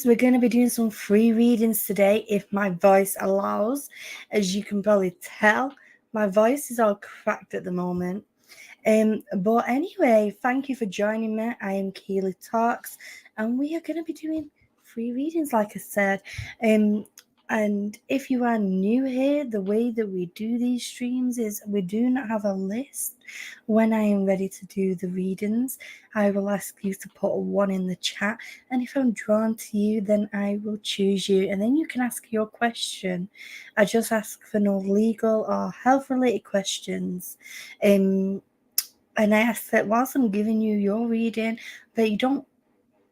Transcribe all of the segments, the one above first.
we're going to be doing some free readings today if my voice allows. As you can probably tell, my voice is all cracked at the moment. But anyway, thank you for joining me. I am Keeley Talks, and we are going to be doing free readings, like I said. And if you are new here, the way that we do these streams is we do not have a list. When I am ready to do the readings, I will ask you to put a 1 in the chat, and if I'm drawn to you, then I will choose you, and then you can ask your question. I just ask for no legal or health related questions. And I ask that whilst I'm giving you your reading, that you don't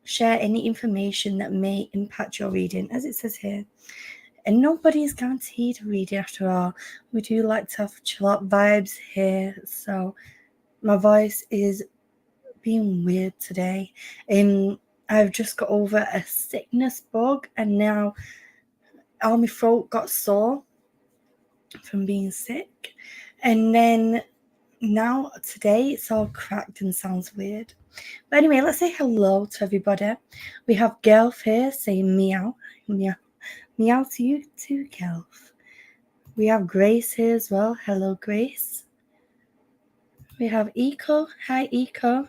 share any information that may impact your reading, as it says here. And nobody is guaranteed a reading after all. We do like to have chill out vibes here, so my voice is being weird today. I've just got over a sickness bug, and now all my throat got sore from being sick. And then now today it's all cracked and sounds weird. But anyway, let's say hello to everybody. We have Gelf here saying meow, meow, meow to you too, Gelf. We have Grace here as well. Hello, Grace. We have Eco. Hi, Eco.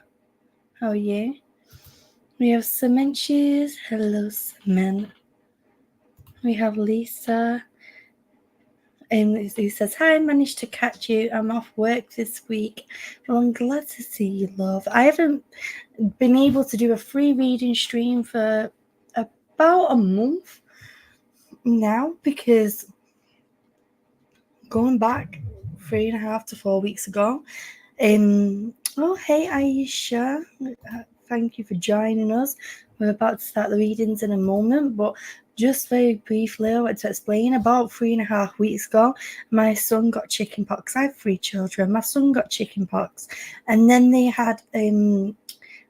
How are you? We have Cementures. Hello, Cement. We have Lisa. Who says, hi, I managed to catch you. I'm off work this week. Well, I'm glad to see you, love. I haven't been able to do a free reading stream for about a month now, because going back 3.5 to 4 weeks ago. Oh, hey, Aisha. Thank you for joining us. We're about to start the readings in a moment, but just very briefly, I want to explain. About 3.5 weeks ago, my son got chickenpox. I have 3 children. My son got chickenpox, and then they had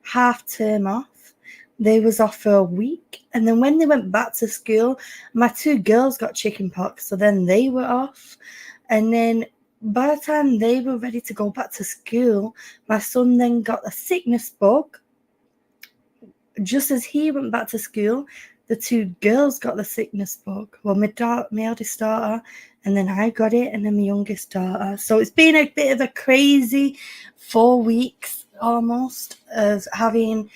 half term off. They was off for a week, and then when they went back to school, my 2 girls got chickenpox, so then they were off. And then by the time they were ready to go back to school, my son then got a sickness bug. Just as he went back to school, the 2 girls got the sickness bug. Well, my eldest daughter, and then I got it, and then my youngest daughter. So it's been a bit of a crazy 4 weeks almost of having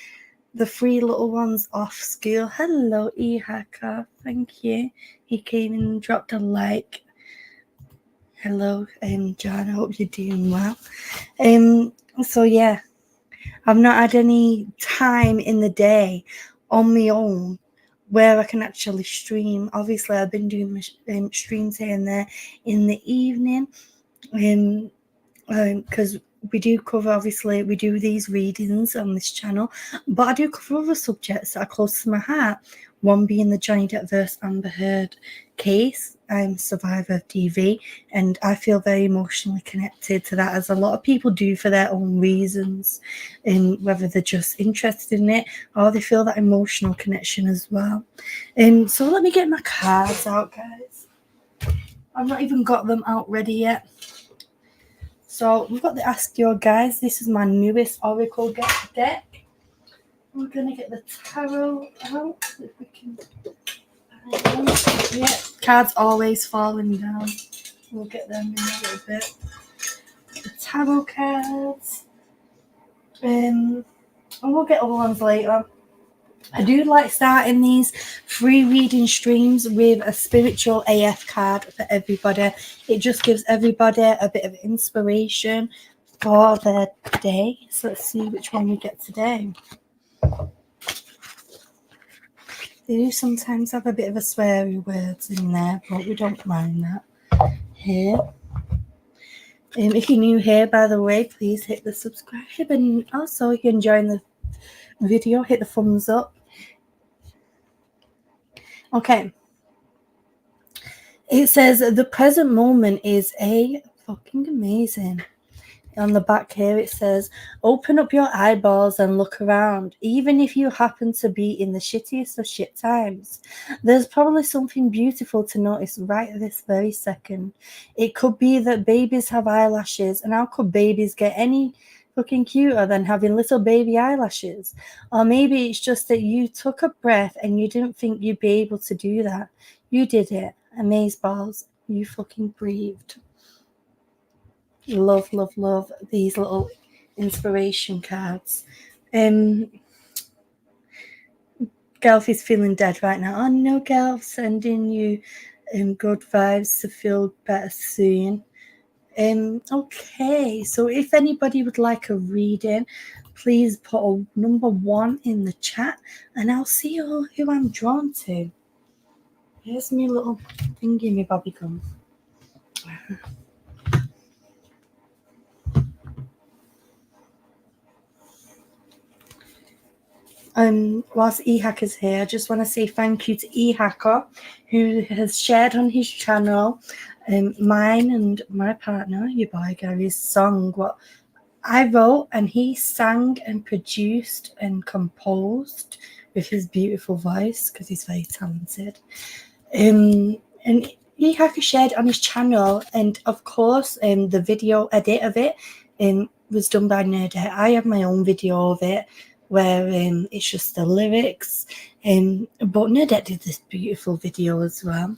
the 3 little ones off school. Hello, E-Hacker. Thank you. He came and dropped a like. Hello, John. I hope you're doing well. So yeah, I've not had any time in the day on my own where I can actually stream. Obviously, I've been doing my streams here and there in the evening, because we do cover, obviously, we do these readings on this channel, but I do cover other subjects that are close to my heart. One being the Johnny Depp versus Amber Heard case. I'm survivor of DV, and I feel very emotionally connected to that, as a lot of people do for their own reasons, whether they're just interested in it or they feel that emotional connection as well. So let me get my cards out, guys. I've not even got them out ready yet. So we've got the Ask Your Guys. This is my newest Oracle deck. We're going to get the tarot out, if we can. Yeah, cards always falling down. We'll get them in a little bit. The tarot cards. And we'll get other ones later. I do like starting these free reading streams with a spiritual AF card for everybody. It just gives everybody a bit of inspiration for their day. So let's see which one we get today. They do sometimes have a bit of a sweary words in there, but we don't mind that here. If you're new here, by the way, please hit the subscribe, and also if you're enjoying the video, hit the thumbs up. Okay. It says the present moment is a fucking amazing. On the back here it says, open up your eyeballs and look around. Even if you happen to be in the shittiest of shit times, there's probably something beautiful to notice right this very second. It could be that babies have eyelashes, and how could babies get any looking cuter than having little baby eyelashes. Or maybe it's just that you took a breath and you didn't think you'd be able to do that. You did it. Amazeballs. You fucking breathed. Love, love, love these little inspiration cards. Gelf is feeling dead right now. Oh no, Gelf, sending you good vibes to feel better soon. Okay, so if anybody would like a reading, please put a number 1 in the chat and I'll see who I'm drawn to. Here's my little thingy, my bobby gum. Whilst eHacker's here, I just want to say thank you to eHacker, who has shared on his channel mine and my partner, your boy Gary's song, what I wrote, and he sang and produced and composed with his beautiful voice because he's very talented. And eHacker shared on his channel, and of course, the video edit of it was done by Nerdette. I have my own video of it where it's just the lyrics, but Nerdette did this beautiful video as well.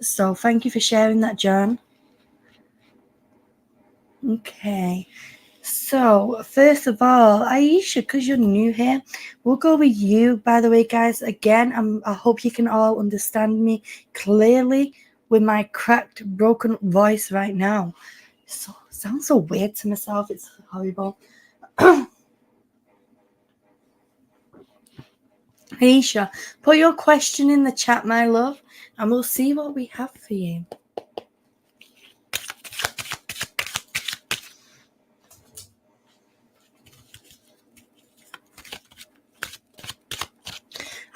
So thank you for sharing that, John. Okay. So, first of all, Aisha, because you're new here, we'll go with you. By the way, guys, again, I hope you can all understand me clearly with my cracked, broken voice right now. So, it sounds so weird to myself. It's horrible. Aisha, put your question in the chat, my love, and we'll see what we have for you.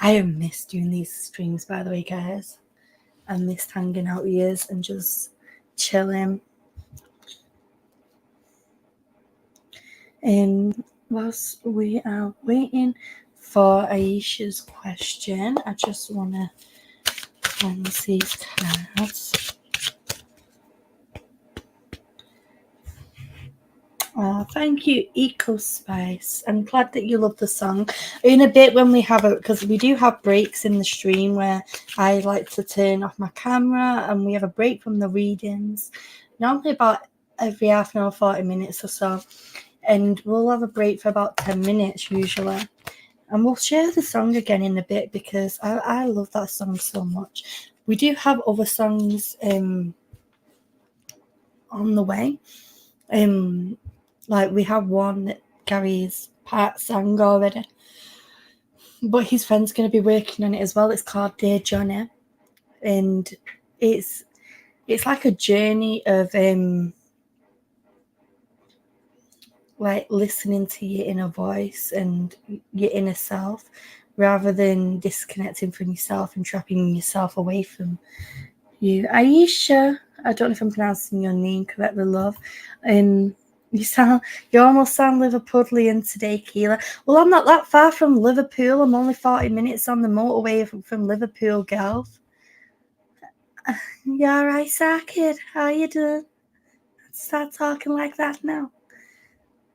I have missed doing these streams, by the way, guys. I missed hanging out with you and just chilling. Whilst we are waiting for Aisha's question, I just want to cleanse these cards. Oh, thank you, Eco Spice. I'm glad that you love the song. In a bit, when we have it, because we do have breaks in the stream where I like to turn off my camera and we have a break from the readings, normally about every half an hour, 40 minutes or so. And we'll have a break for about 10 minutes usually. And we'll share the song again in a bit because I love that song so much. We do have other songs on the way. Like we have one that Gary's part sang already, but his friend's going to be working on it as well. It's called Dear Johnny, and it's like a journey of like listening to your inner voice and your inner self, rather than disconnecting from yourself and trapping yourself away from you. Aisha, I don't know if I'm pronouncing your name correctly, love. You almost sound Liverpudlian today, Keela. Well, I'm not that far from Liverpool. I'm only 40 minutes on the motorway from Liverpool, girl. You all right, Sarkid? How you doing? Start talking like that now.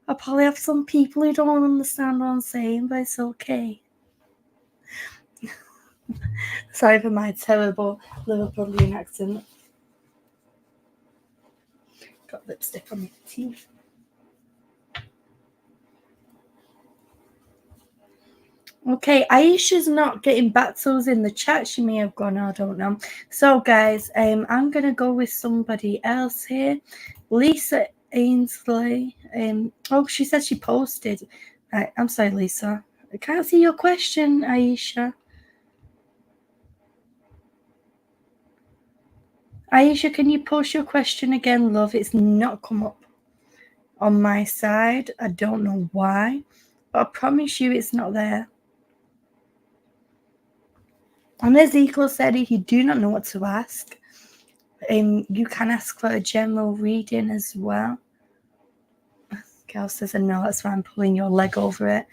I probably have some people who don't understand what I'm saying, but it's okay. Sorry for my terrible Liverpudlian accent. Got lipstick on my teeth. Okay, Aisha's not getting back to us in the chat. She may have gone, I don't know. So, guys, I'm going to go with somebody else here. Lisa Ainsley. Oh, she said she posted. Right, I'm sorry, Lisa. I can't see your question, Aisha. Aisha, can you post your question again, love? It's not come up on my side. I don't know why, but I promise you it's not there. And as Ezekiel said, if you do not know what to ask, you can ask for a general reading as well. Gelf says, no, that's why I'm pulling your leg over it.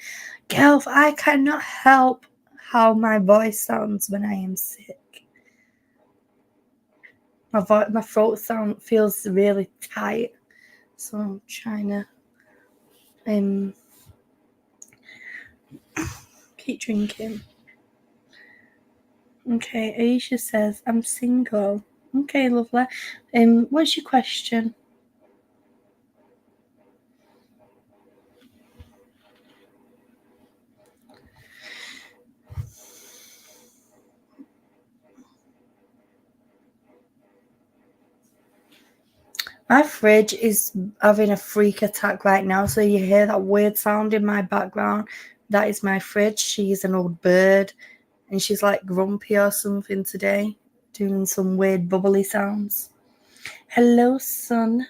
Gelf, I cannot help how my voice sounds when I am sick. My throat feels really tight, so I'm trying to Keep drinking. Okay, Aisha says, I'm single. Okay, lovely. What's your question? My fridge is having a freak attack right now, so you hear that weird sound in my background. That is my fridge. She's an old bird, and she's like grumpy or something today, doing some weird bubbly sounds. Hello, son.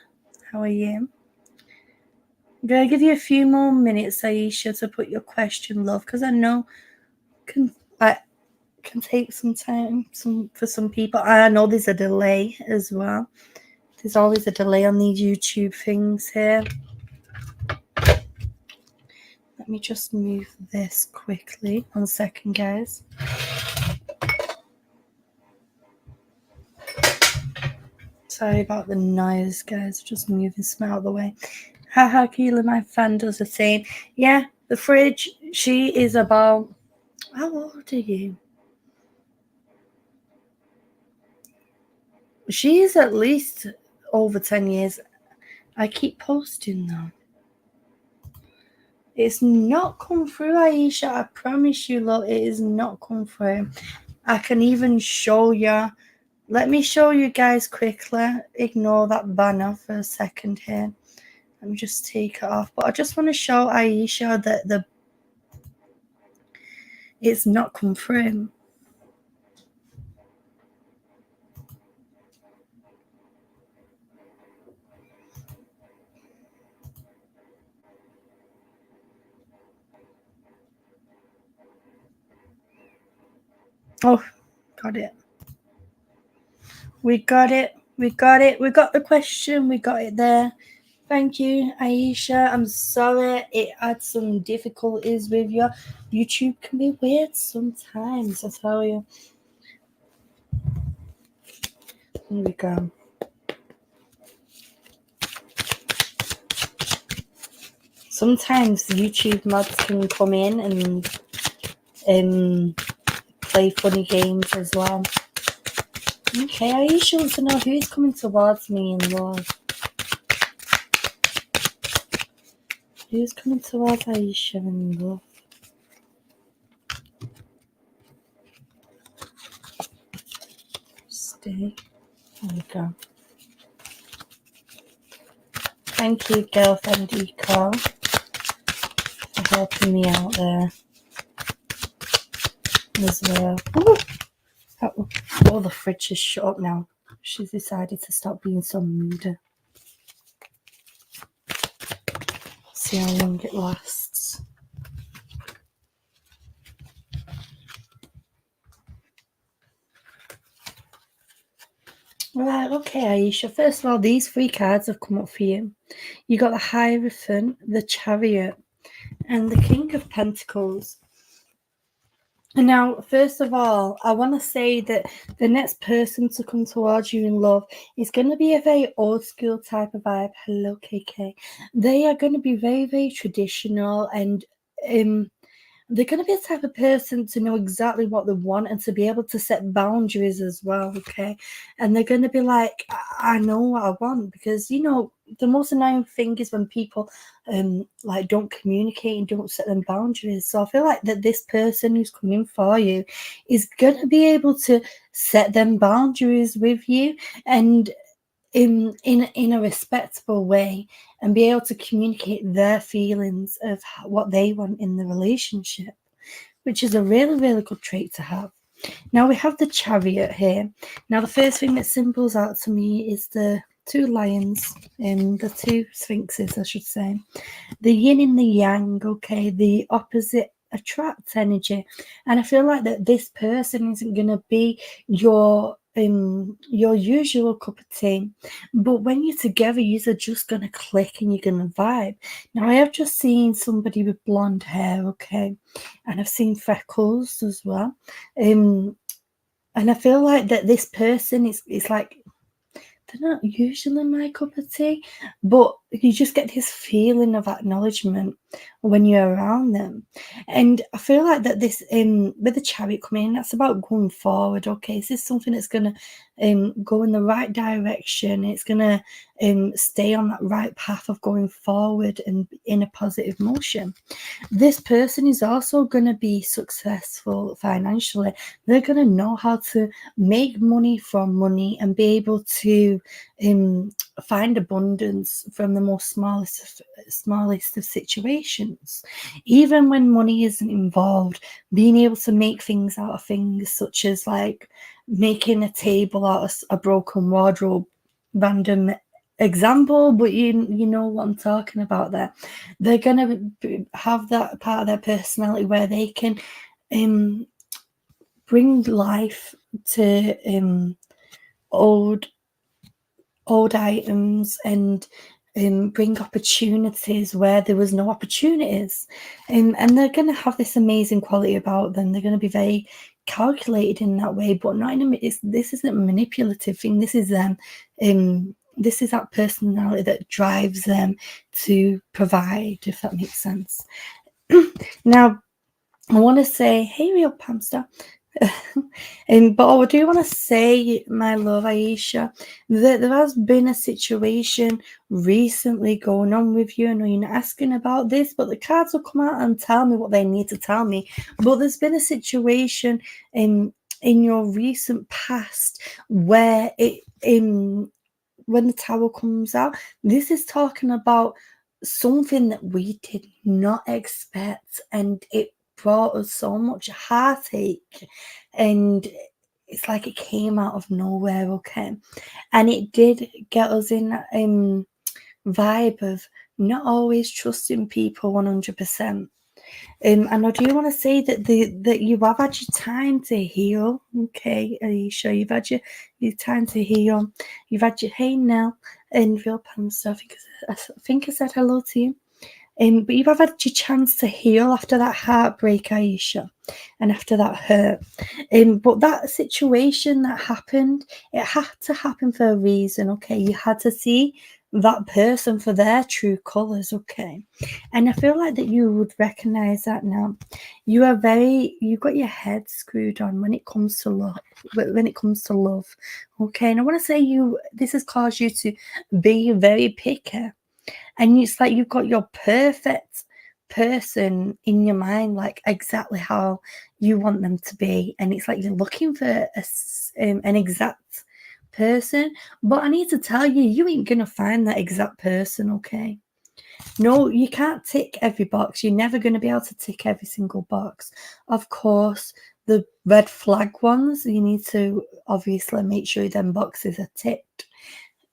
How are you? I'm going to give you a few more minutes, Aisha, to put your question, love, because I know can take some time for some people. I know there's a delay as well. There's always a delay on these YouTube things here. Let me just move this quickly. 1 second, guys. Sorry about the noise, guys. Just moving some out of the way. Haha, Keela, my fan does the same. Yeah, the fridge, she is about... How old are you? She is at least over 10 years. I keep posting though. It's not come through, Aisha. I promise you, look, it is not come through. I can even show you. Let me show you guys quickly. Ignore that banner for a second here. Let me just take it off. But I just want to show Aisha that it's not come through. Oh, got it. We got it. We got it. We got the question. We got it there. Thank you, Aisha. I'm sorry it had some difficulties with you. YouTube can be weird sometimes, I tell you. Here we go. Sometimes YouTube mods can come in and play funny games as well. Okay, Aisha wants to know who's coming towards me in love. Who's coming towards Aisha in love? Stay. There we go. Thank you, girlfriend Eco, for helping me out there as well. Ooh. Oh, the fridge is shut up now. She's decided to stop being so moody. See how long it lasts. Right, okay, Aisha. First of all, these 3 cards have come up for you. You got the Hierophant, the Chariot, and the King of Pentacles. And now, first of all, I want to say that the next person to come towards you in love is going to be a very old school type of vibe. Hello, KK. They are going to be very, very traditional, and they're going to be the type of person to know exactly what they want and to be able to set boundaries as well, okay? And they're going to be like, I know what I want, because, you know, the most annoying thing is when people like don't communicate and don't set them boundaries. So I feel like that this person who's coming for you is going to be able to set them boundaries with you, and in a respectable way, and be able to communicate their feelings of what they want in the relationship, which is a really, really good trait to have. Now we have the Chariot here. Now the first thing that symbols out to me is the 2 lions, the 2 sphinxes, I should say. The yin and the yang, okay, the opposite attract energy. And I feel like that this person isn't going to be your usual cup of tea, but when you're together, you're just gonna click and you're gonna vibe. Now I have just seen somebody with blonde hair, okay, and I've seen freckles as well, and I feel like that this person is like they're not usually my cup of tea, but you just get this feeling of acknowledgement when you're around them. And I feel like that this with the chariot coming in, that's about going forward. Okay, this is something that's gonna go in the right direction. It's gonna stay on that right path of going forward and in a positive motion. This person is also going to be successful financially. They're going to know how to make money from money and be able to find abundance from the most smallest of situations. Even when money isn't involved, being able to make things out of things, such as like making a table out of a broken wardrobe, random example, but you know what I'm talking about there. They're going to have that part of their personality where they can bring life to old items and bring opportunities where there was no opportunities, and they're going to have this amazing quality about them. They're going to be very calculated in that way, but not in a, this isn't a manipulative thing. This is them this is that personality that drives them to provide, if that makes sense. Now I want to say, hey real Pamster, but I do want to say, my love Aisha, that there has been a situation recently going on with you. I know you're not asking about this, but the cards will come out and tell me what they need to tell me. But there's been a situation in your recent past where when the tower comes out, this is talking about something that we did not expect, and it brought us so much heartache, and it's like it came out of nowhere, okay? And it did get us in that vibe of not always trusting people 100%. And I do want to say that that you have had your time to heal. Okay, Aisha, you've had your time to heal. You've had your hey now and real Pamster. I think I said hello to you. But you have had your chance to heal after that heartbreak, Aisha, and after that hurt. But that situation that happened, it had to happen for a reason, okay? You had to see that person for their true colours, okay? And I feel like that you would recognise that now. You've got your head screwed on when it comes to love, okay? And I want to say this has caused you to be very picky. And it's like you've got your perfect person in your mind, like exactly how you want them to be. And it's like you're looking for an exact person. But I need to tell you, you ain't going to find that exact person, okay? No, you can't tick every box. You're never going to be able to tick every single box. Of course, the red flag ones, you need to obviously make sure them boxes are ticked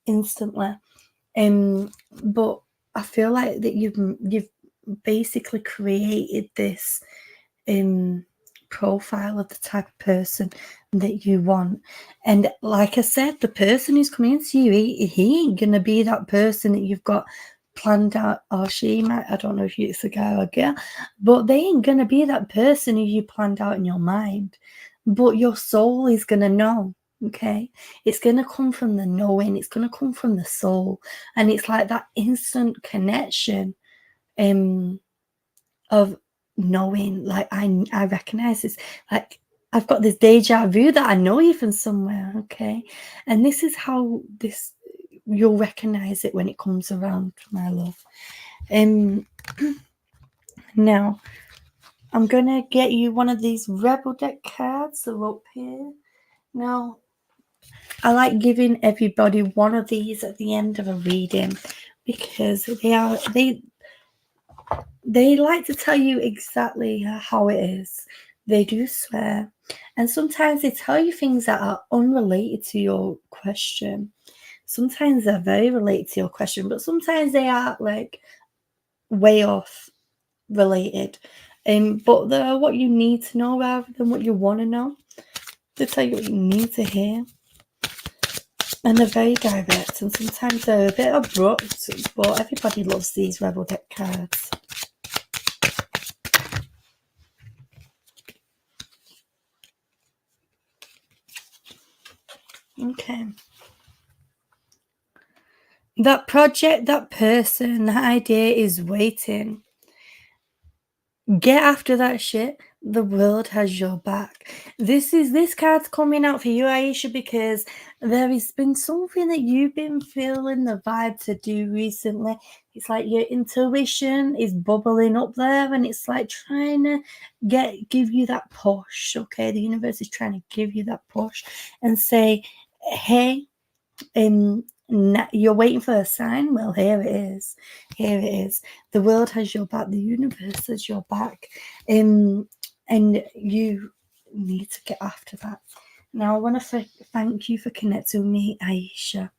instantly. But I feel like that you've basically created this profile of the type of person that you want. And like I said, the person who's coming into you, he ain't gonna be that person that you've got planned out, or she might, I don't know if it's a guy or a girl, but they ain't gonna be that person who you planned out in your mind. But your soul is gonna know. Okay, it's going to come from the knowing, it's going to come from the soul, and it's like that instant connection of knowing, like I recognize this, like I've got this deja vu that I know you from somewhere, okay? And this is how you'll recognize it when it comes around, my love. Now I'm gonna get you one of these Rebel deck cards. They're up here. Now I like giving everybody one of these at the end of a reading because they like to tell you exactly how it is. They do swear, and sometimes they tell you things that are unrelated to your question. Sometimes they're very related to your question, but sometimes they are like way off related. But they're what you need to know rather than what you want to know. They tell you what you need to hear. And they're very direct, and sometimes they're a bit abrupt, but everybody loves these Rebel deck cards. Okay. That project, that person, that idea is waiting. Get after that shit. The world has your back. This card's coming out for you, Aisha, because there has been something that you've been feeling the vibe to do recently. It's like your intuition is bubbling up there, and it's like trying to give you that push. Okay, the universe is trying to give you that push and say, hey, you're waiting for a sign. Well, here it is. Here it is. The world has your back. The universe has your back. And you need to get after that. Now, I want to thank you for connecting with me, Aisha.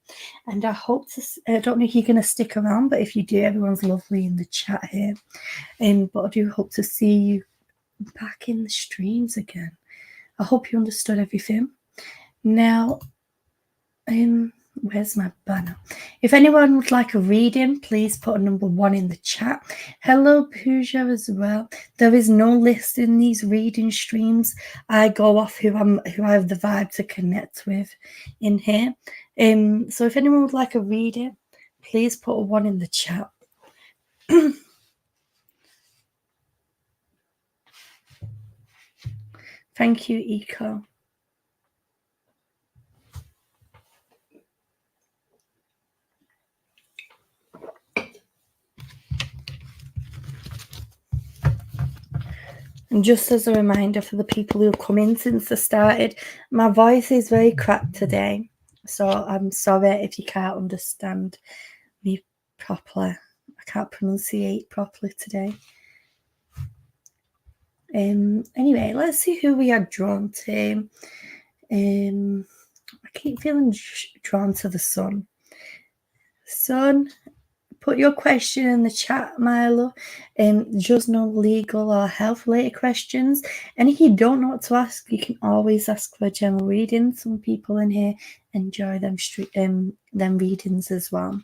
And I hope to, I don't know if you're going to stick around, but if you do, everyone's lovely in the chat here. But I do hope to see you back in the streams again. I hope you understood everything. Now, where's my banner? If anyone would like a reading, please put a number 1 in the chat. Hello, Pooja, as well. There is no list in these reading streams. I go off who I have the vibe to connect with in here. So if anyone would like a reading, please put a 1 in the chat. Thank you, Eco. And just as a reminder for the people who have come in since I started, my voice is very cracked today. So I'm sorry if you can't understand me properly. I can't pronunciate properly today. Anyway, let's see who we are drawn to. I keep feeling drawn to the sun. Sun, put your question in the chat, Milo. Just no legal or health-related questions. And if you don't know what to ask, you can always ask for a general reading. Some people in here enjoy them readings as well.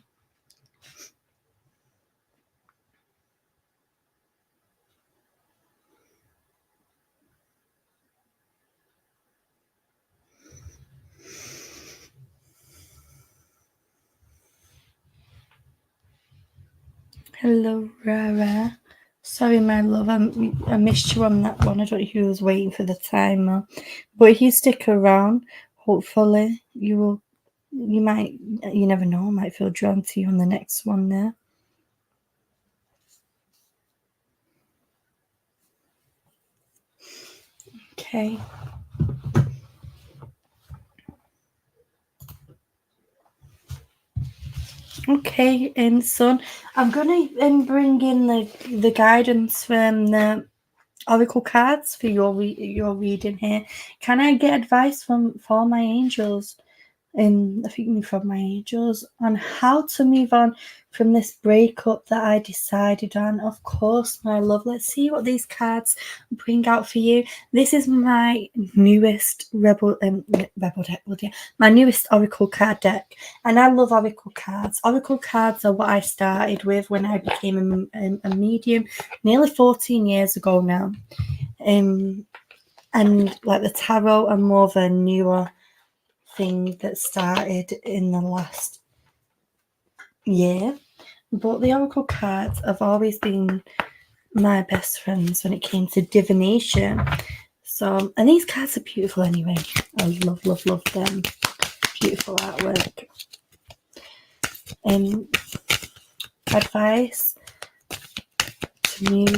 Hello, Rara. Sorry, my love, I missed you on that one. I don't know who was waiting for the timer. But if you stick around, hopefully you never know, I might feel drawn to you on the next one there. Okay. Okay, son, I'm going to bring in the guidance from the oracle cards for your reading here. Can I get advice for my angels? I think from my angels on how to move on from this breakup that I decided on. Of course, my love. Let's see what these cards bring out for you. This is my newest rebel deck, my newest oracle card deck, and I love oracle cards. Oracle cards are what I started with when I became a medium nearly 14 years ago now. And like the tarot are more of a newer thing that started in the last year, but the oracle cards have always been my best friends when it came to divination. So, and these cards are beautiful anyway. I love them. Beautiful artwork. Advice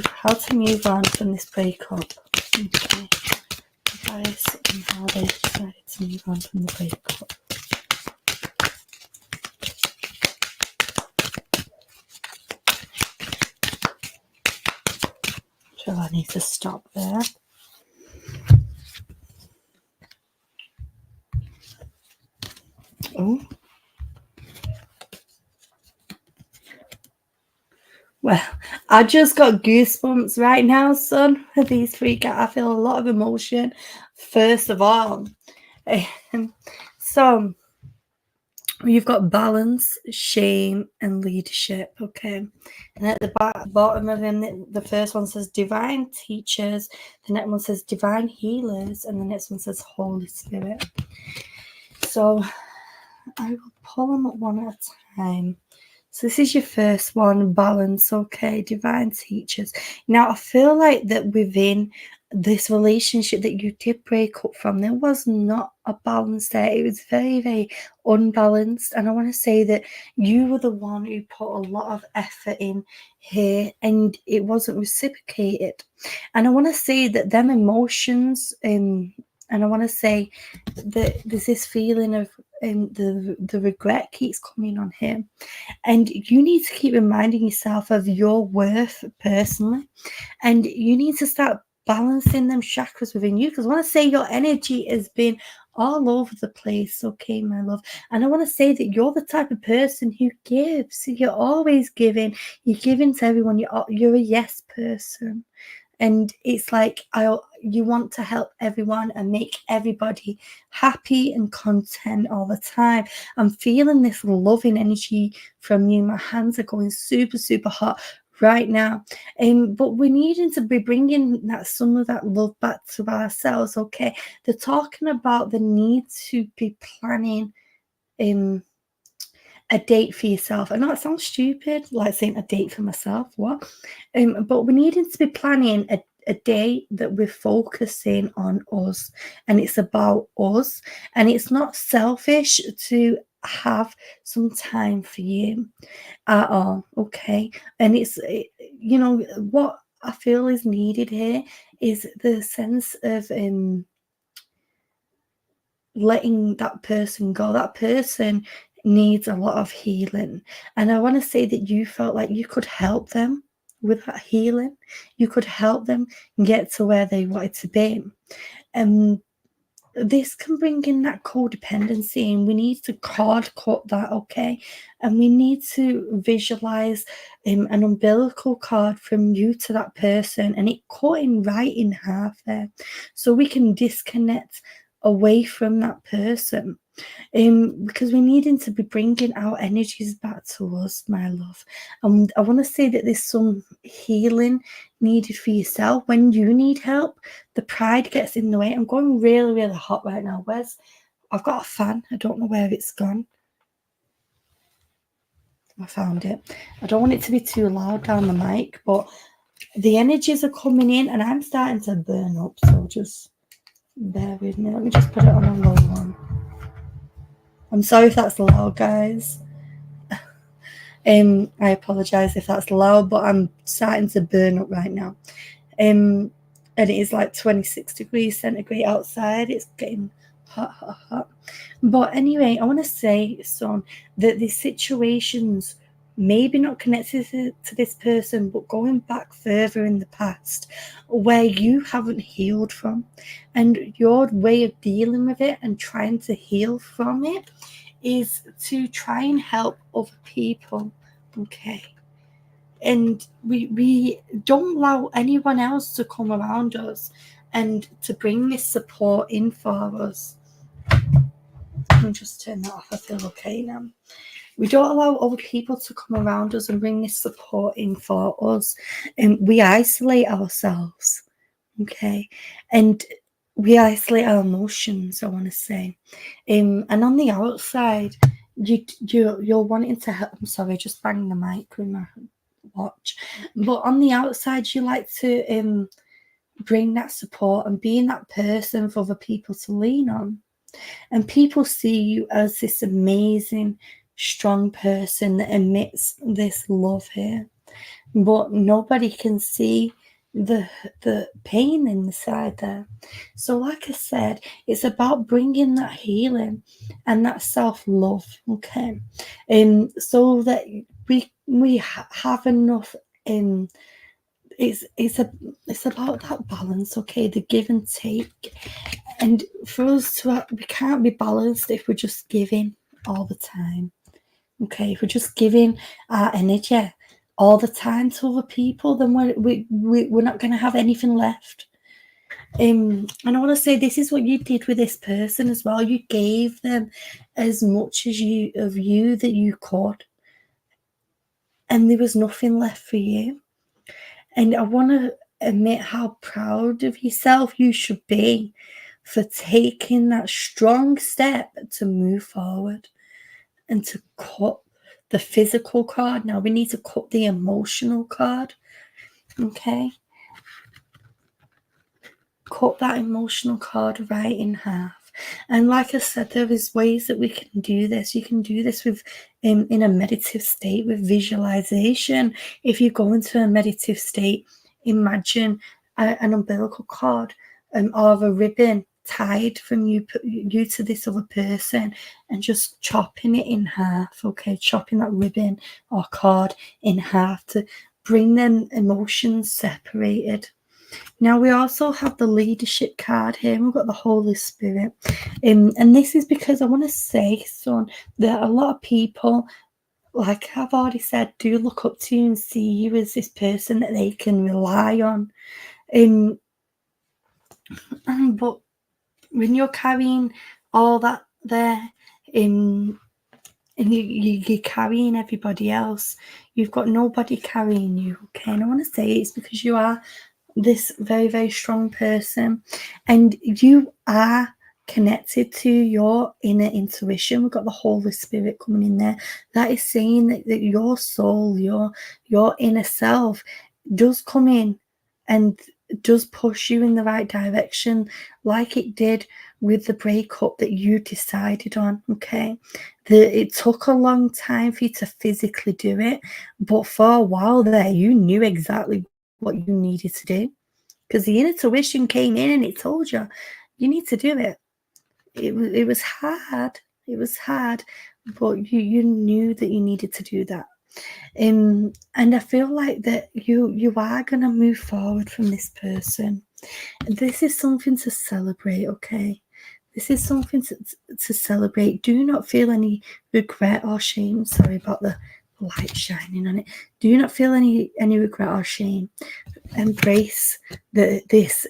how to move on from this breakup. Okay. Advice on how they decided to move on from the breakup. So I need to stop there. Oh. Well, I just got goosebumps right now, son. These three, I feel a lot of emotion. First of all, so you've got balance, shame, and leadership. Okay, and at the bottom of them, the first one says divine teachers. The next one says divine healers, and the next one says Holy Spirit. So I will pull them up one at a time. So this is your first one, balance, okay, divine teachers. Now, I feel like that within this relationship that you did break up from, there was not a balance there. It was very, very unbalanced. And I want to say that you were the one who put a lot of effort in here and it wasn't reciprocated. And I want to say that them emotions, and I want to say that there's this feeling of the regret keeps coming on him. And you need to keep reminding yourself of your worth personally. And you need to start balancing them chakras within you. Because I want to say your energy has been all over the place, okay, my love. And I want to say that you're the type of person who gives. You're always giving. You're giving to everyone. You're a yes person. And it's like you want to help everyone and make everybody happy and content all the time. I'm feeling this loving energy from you. My hands are going super, super hot right now. But we're needing to be bringing some of that love back to ourselves, okay? They're talking about the need to be planning a date for yourself. I know it sounds stupid, like saying a date for myself. What? But we needing to be planning a day that we're focusing on us, and it's about us, and it's not selfish to have some time for you at all, okay? And it's what I feel is needed here is the sense of letting that person go. That person needs a lot of healing. And I want to say that you felt like you could help them with that healing. You could help them get to where they wanted to be. This can bring in that codependency, and we need to cord cut that, okay? And we need to visualize an umbilical cord from you to that person, and it cutting right in half there, so we can disconnect away from that person. Because we needing to be bringing our energies back to us, my love. And I want to say that there's some healing needed for yourself. When you need help, the pride gets in the way. I'm going really, really hot right now. I've got a fan. I don't know where it's gone. I found it. I don't want it to be too loud down the mic, but the energies are coming in and I'm starting to burn up. So just bear with me. Let me just put it on a low one. I'm sorry if that's loud, guys. I apologize if that's loud, but I'm starting to burn up right now. And it is like 26 degrees centigrade outside. It's getting hot, hot, hot. But anyway, I want to say, son, that the situations maybe not connected to this person, but going back further in the past where you haven't healed from, and your way of dealing with it and trying to heal from it is to try and help other people, okay? And we don't allow anyone else to come around us and to bring this support in for us. Let me just turn that off. I feel okay now. We don't allow other people to come around us and bring this support in for us. And we isolate ourselves, okay? And we isolate our emotions, I want to say. And on the outside, you're wanting to help. I'm sorry, I just banged the mic with my watch. But on the outside, you like to bring that support and being that person for other people to lean on. And people see you as this amazing, strong person that emits this love here. But nobody can see the pain inside there. So like I said, it's about bringing that healing and that self-love, okay? So that we have enough it's about that balance, okay? The give and take. And for us to we can't be balanced if we're just giving all the time, okay? If we're just giving our energy all the time to other people, then we're not going to have anything left. And I want to say this is what you did with this person as well. You gave them as much as you that you could, and there was nothing left for you. And I want to admit how proud of yourself you should be for taking that strong step to move forward. and to cut the physical card. Now we need to cut the emotional card. Okay. Cut that emotional card right in half. And like I said, there is ways that we can do this. You can do this with in a meditative state with visualization. If you go into a meditative state, imagine an umbilical cord or a ribbon tied from you to this other person, and just chopping it in half. Okay, chopping that ribbon or cord in half to bring them emotions separated. Now we also have the leadership card here. We've got the Holy Spirit. And this is because I want to say, son, that a lot of people, like I've already said, do look up to you and see you as this person that they can rely on. But when you're carrying all that there, and you're carrying everybody else, you've got nobody carrying you. Okay, and I want to say it's because you are this very, very strong person, and you are connected to your inner intuition. We've got the Holy Spirit coming in there. That is saying that your soul, your inner self does come in and does push you in the right direction, like it did with the breakup that you decided on. Okay, it took a long time for you to physically do it, but for a while there you knew exactly what you needed to do, because the intuition came in and it told you you need to do it. It was hard. It was hard, but you knew that you needed to do that. And I feel like that you are going to move forward from this person. And this is something to celebrate, okay? This is something to celebrate. Do not feel any regret or shame. Sorry about the light shining on it. Do not feel any regret or shame. Embrace this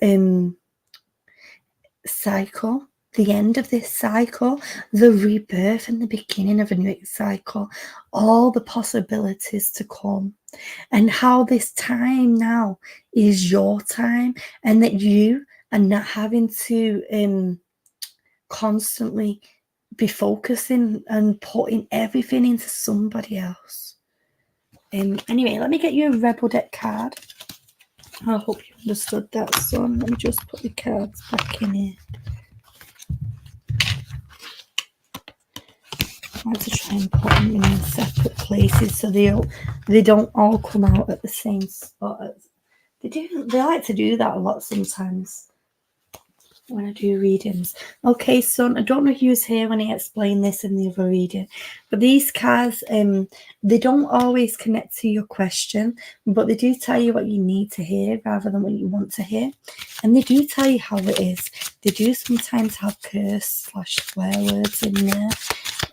cycle, the end of this cycle, the rebirth and the beginning of a new cycle, all the possibilities to come, and how this time now is your time, and that you are not having to constantly be focusing and putting everything into somebody else. Anyway, let me get you a Rebel deck card. I hope you understood that, son. Let me just put the cards back in here. I like to try and put them in separate places so they don't all come out at the same spot. They like to do that a lot sometimes when I do readings. Okay, son, I don't know if you was here when I explained this in the other reading, but these cards, they don't always connect to your question, but they do tell you what you need to hear rather than what you want to hear, and they do tell you how it is. They do sometimes have curse/swear words in there,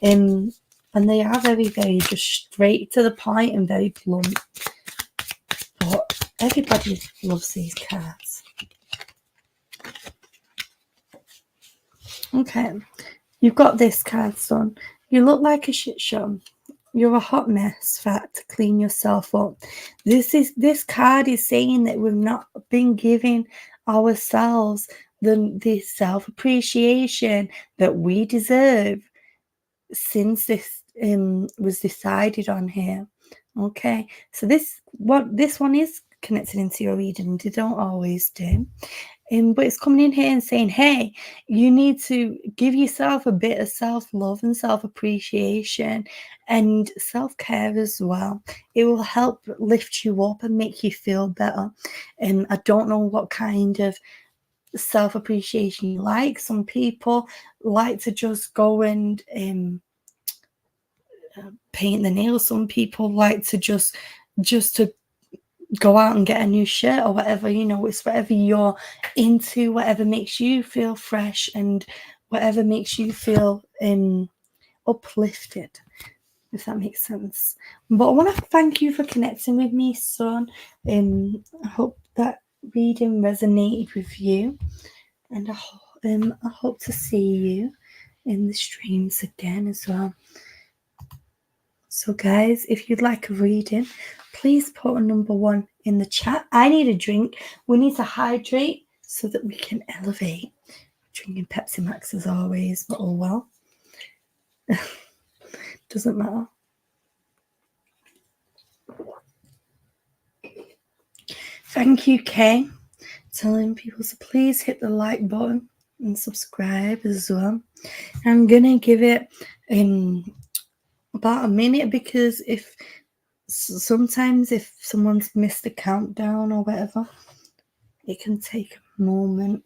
and they are very, very just straight to the point and very blunt, but everybody loves these cards. Okay, you've got this card, son. You look like a shit show. You're a hot mess, fat, to clean yourself up. This card is saying that we've not been giving ourselves the self-appreciation that we deserve since this was decided on here. Okay, so this one is connected into your reading. They don't always do. But it's coming in here and saying, hey, you need to give yourself a bit of self-love and self-appreciation and self-care as well. It will help lift you up and make you feel better. I don't know what kind of self-appreciation you like. Some people like to just go and paint the nails. Some people like to just to go out and get a new shirt or whatever. It's whatever you're into, whatever makes you feel fresh and whatever makes you feel uplifted, if that makes sense. But I want to thank you for connecting with me, son. I hope that reading resonated with you, and I hope to see you in the streams again as well. So guys, if you'd like a reading, please put a number 1 in the chat. I need a drink. We need to hydrate so that we can elevate. Drinking Pepsi Max as always, but oh well. doesn't matter. Thank you, Kay, telling people to please hit the like button and subscribe as well. I'm gonna give it about a minute, because sometimes if someone's missed a countdown or whatever, it can take a moment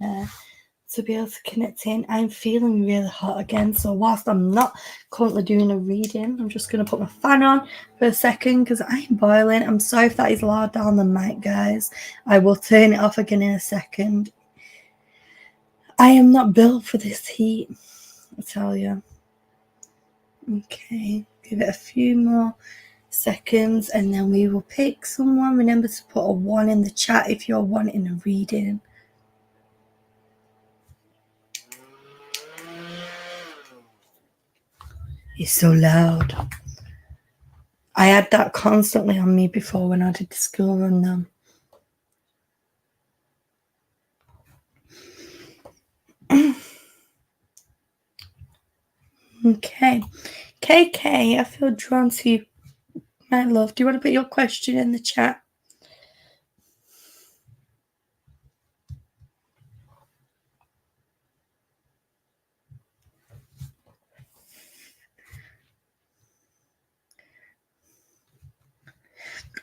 to be able to connect in. I'm feeling really hot again, so whilst I'm not currently doing a reading, I'm just going to put my fan on for a second because I'm boiling. I'm sorry if that is loud down the mic, guys. I will turn it off again in a second. I am not built for this heat, I tell you. Okay, give it a few more seconds and then we will pick someone. Remember to put a 1 in the chat if you're wanting a reading. It's so loud. I had that constantly on me before when I did the school run though. Okay. KK, I feel drawn to you, my love. Do you want to put your question in the chat?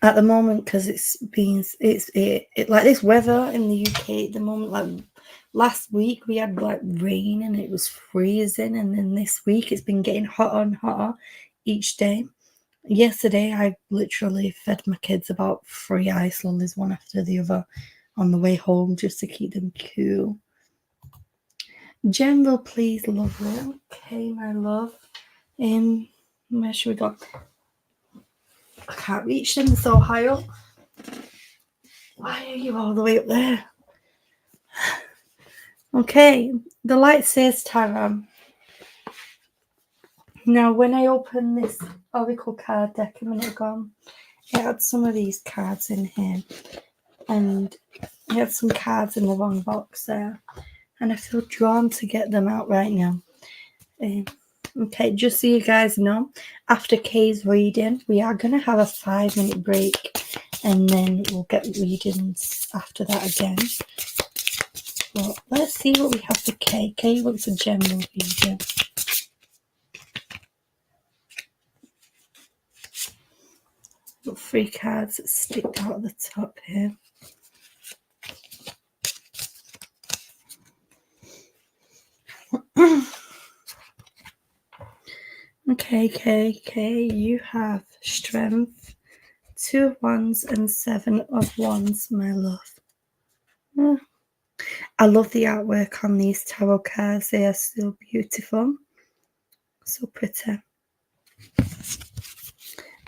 At the moment, because it's like this weather in the UK at the moment, like last week we had like rain and it was freezing, and then this week it's been getting hotter and hotter each day. Yesterday I literally fed my kids about 3 ice lollies, one after the other, on the way home just to keep them cool. General, please, lovely. Okay, my love. Where should we go? I can't reach them, they're so high up. Why are you all the way up there? Okay, the light says Tarot. Now, when I opened this Oracle card deck a minute ago, it had some of these cards in here, and it had some cards in the wrong box there, and I feel drawn to get them out right now. Okay, just so you guys know, after Kay's reading, we are going to have a 5-minute break, and then we'll get readings after that again. Well, let's see what we have for Kay. Kay wants a general reading. Got 3 cards that stick out at the top here. Okay, you have Strength, 2 of Wands and 7 of Wands, my love. I love the artwork on these tarot cards. They are so beautiful, so pretty.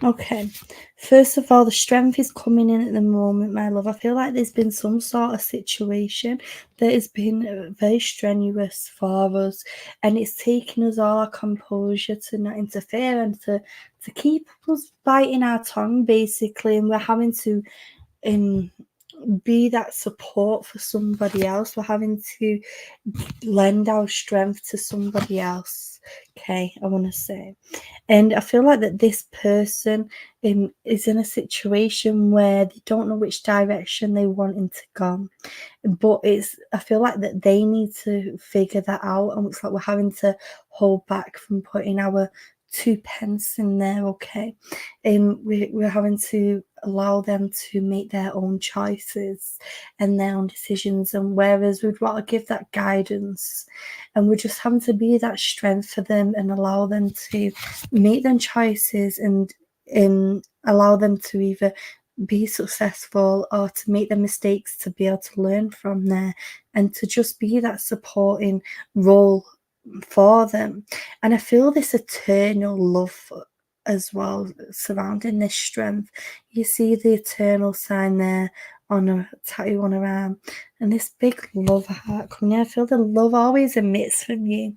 Okay, first of all, the Strength is coming in at the moment, my love. I feel like there's been some sort of situation that has been very strenuous for us, and it's taken us all our composure to not interfere and to keep us biting our tongue, basically, and we're having to be that support for somebody else. We're having to lend our strength to somebody else. Okay, I want to say. And I feel like that this person is in a situation where they don't know which direction they want to go. But I feel like that they need to figure that out. And it's like we're having to hold back from putting our 2 pence in there, okay? We're having to allow them to make their own choices and their own decisions, and whereas we'd rather give that guidance, and we're just having to be that strength for them and allow them to make them choices and allow them to either be successful or to make their mistakes, to be able to learn from there and to just be that supporting role for them. And I feel this eternal love as well surrounding this strength. You see the eternal sign there on a tattoo on her arm, and this big love heart coming in. I feel the love always emits from you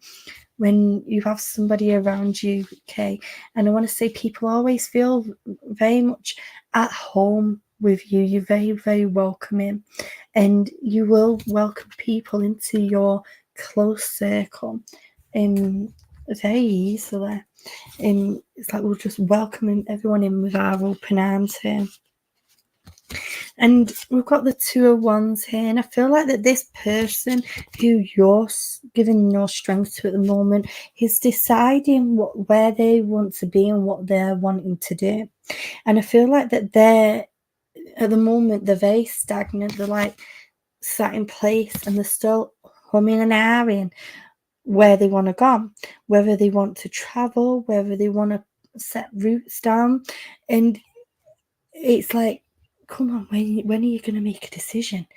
when you have somebody around you, okay? And I want to say people always feel very much at home with you. You're very, very welcoming, and you will welcome people into your close circle. very easily. It's like we're just welcoming everyone in with our open arms here. And we've got the Two of Wands here, and I feel like that this person who you're giving your strength to at the moment is deciding where they want to be and what they're wanting to do. And I feel like that they're, at the moment, they're very stagnant. They're like sat in place and they're still humming and ahhing where they want to go, whether they want to travel, whether they want to set roots down. And it's like, come on, when are you going to make a decision?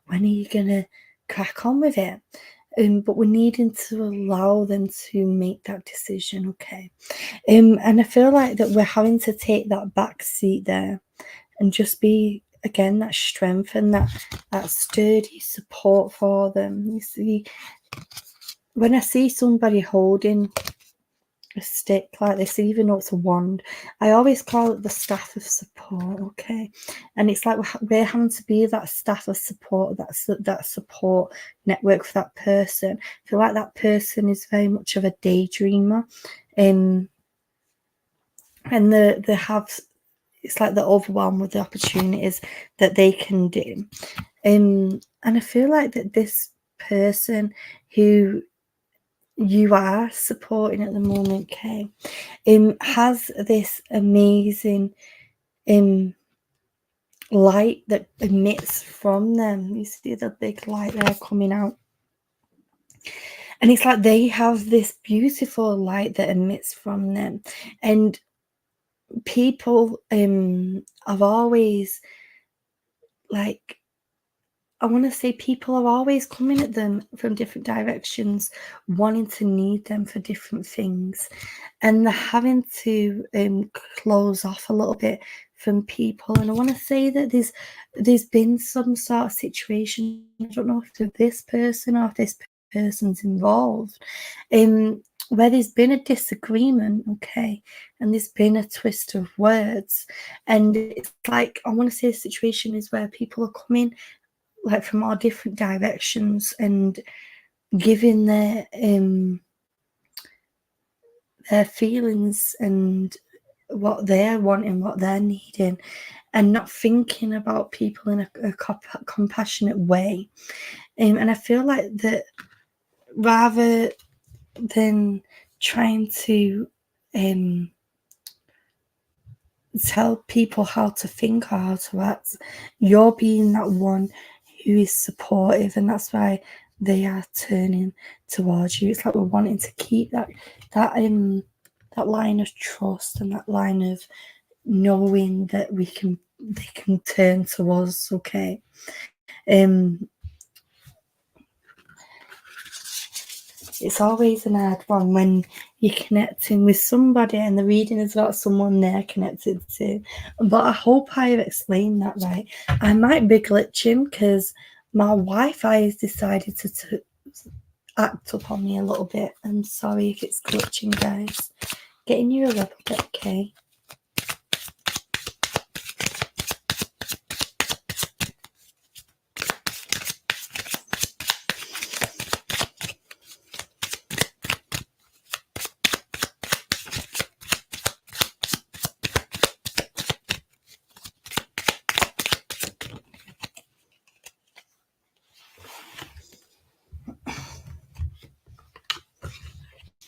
When are you going to crack on with it? But we're needing to allow them to make that decision, okay? And I feel like that we're having to take that back seat there and just be, again, that strength and that sturdy support for them. You see, when I see somebody holding a stick like this, even though it's a wand, I always call it the staff of support, okay? And it's like we're having to be that staff of support, that support network for that person. I feel like that person is very much of a daydreamer, and they have, it's like they're overwhelmed with the opportunities that they can do. And I feel like that this person who you are supporting at the moment, okay, has this amazing light that emits from them. You see the big light there coming out, and it's like they have this beautiful light that emits from them. And people have always, like, I want to say, people are always coming at them from different directions, wanting to need them for different things. And they're having to close off a little bit from people. And I want to say that there's been some sort of situation, I don't know if it's this person or if this person's involved, where there's been a disagreement, okay, and there's been a twist of words. And it's like, I want to say the situation is where people are coming like from all different directions and giving their feelings and what they're wanting, what they're needing, and not thinking about people in a compassionate way. And I feel like that rather than trying to tell people how to think or how to act, you're being that one who is supportive, and that's why they are turning towards you. It's like we're wanting to keep that line of trust and that line of knowing that they can turn to us, okay? It's always an hard one when you're connecting with somebody and the reading is about someone they're connected to. But I hope I have explained that right. I might be glitching because my Wi-Fi has decided to act up on me a little bit. I'm sorry if it's glitching, guys. Getting you a little bit, okay?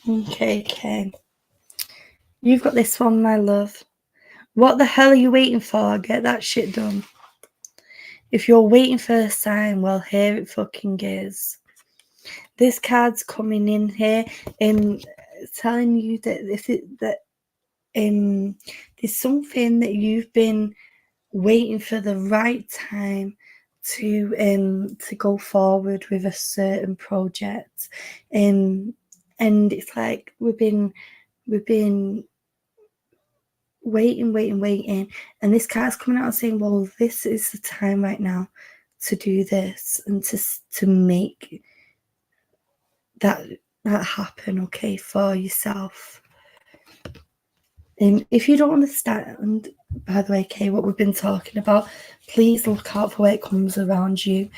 Okay. You've got this one, my love. What the hell are you waiting for? Get that shit done. If you're waiting for a sign, well, here it fucking is. This card's coming in here and telling you that there's something that you've been waiting for the right time to go forward with a certain project. And it's like we've been waiting, and this card's coming out and saying, well, this is the time right now to do this and to make that happen, okay, for yourself. If you don't understand, by the way, okay, what we've been talking about, please look out for where it comes around you.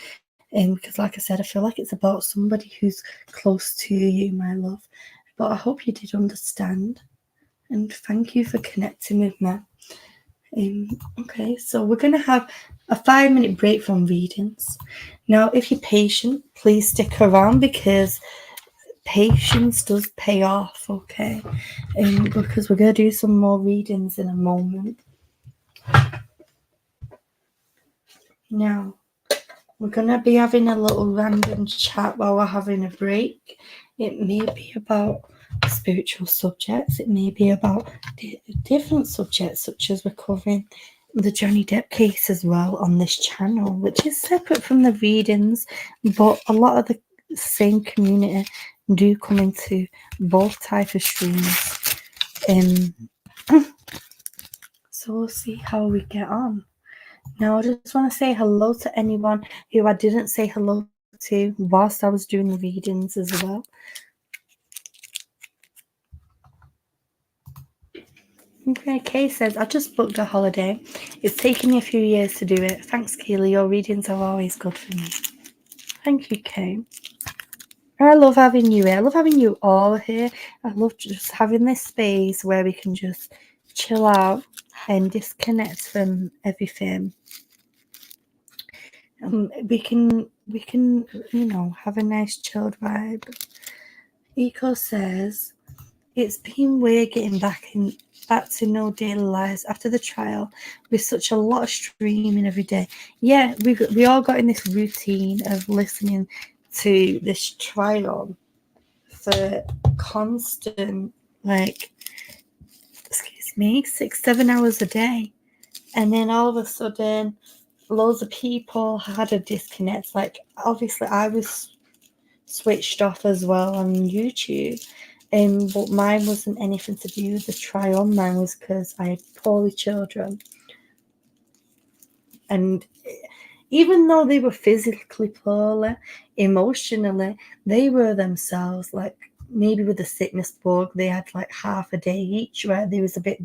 Because like I said, I feel like it's about somebody who's close to you, my love. but I hope you did understand, and thank you for connecting with me. Okay, so we're going to have a 5-minute break from readings. Now, if you're patient, please stick around because patience does pay off, okay? Because we're going to do some more readings in a moment. Now, we're going to be having a little random chat while we're having a break. It may be about spiritual subjects. It may be about different subjects, such as we're covering the Johnny Depp case as well on this channel, which is separate from the readings, but a lot of the same community do come into both type of streams. So we'll see how we get on. Now, I just want to say hello to anyone who I didn't say hello to whilst I was doing the readings as well. Okay, Kay says, I just booked a holiday. It's taken me a few years to do it. Thanks, Keeley. Your readings are always good for me. Thank you, Kay. I love having you here. I love having you all here. I love just having this space where we can just chill out and disconnect from everything. We can, have a nice chilled vibe. Eco says, it's been weird getting back to no daily lives after the trial with such a lot of streaming every day. Yeah, we all got in this routine of listening to this trial for constant, 6-7 hours a day. And then all of a sudden, loads of people had a disconnect. Obviously, I was switched off as well on YouTube. But mine wasn't anything to do with the trial. Mine was because I had poorly children. And even though they were physically poorly, emotionally, they were themselves. Maybe with the sickness bug, they had half a day each where they was a bit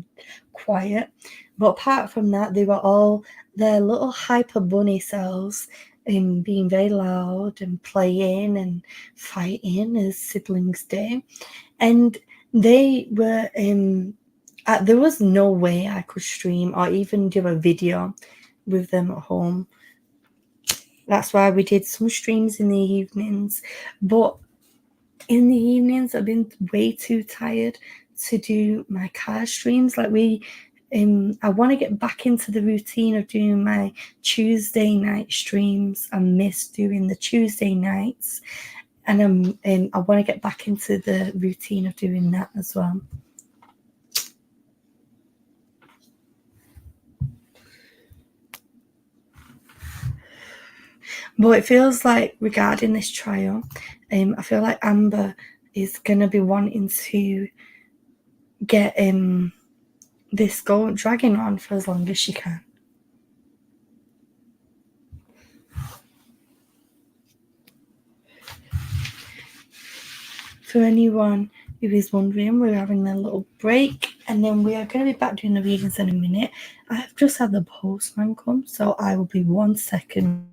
quiet. But apart from that, they were all their little hyper bunny selves, being very loud and playing and fighting as siblings do. And they were there was no way I could stream or even do a video with them at home. That's why we did some streams in the evenings, but in the evenings I've been way too tired to do my car streams. I want to get back into the routine of doing my Tuesday night streams. I miss doing the Tuesday nights, and I want to get back into the routine of doing that as well. But it feels like regarding this trial, I feel like Amber is going to be wanting to get this dragging on for as long as she can. For anyone who is wondering, we're having a little break and then we are going to be back doing the readings in a minute. I have just had the postman come, so I will be 1 second.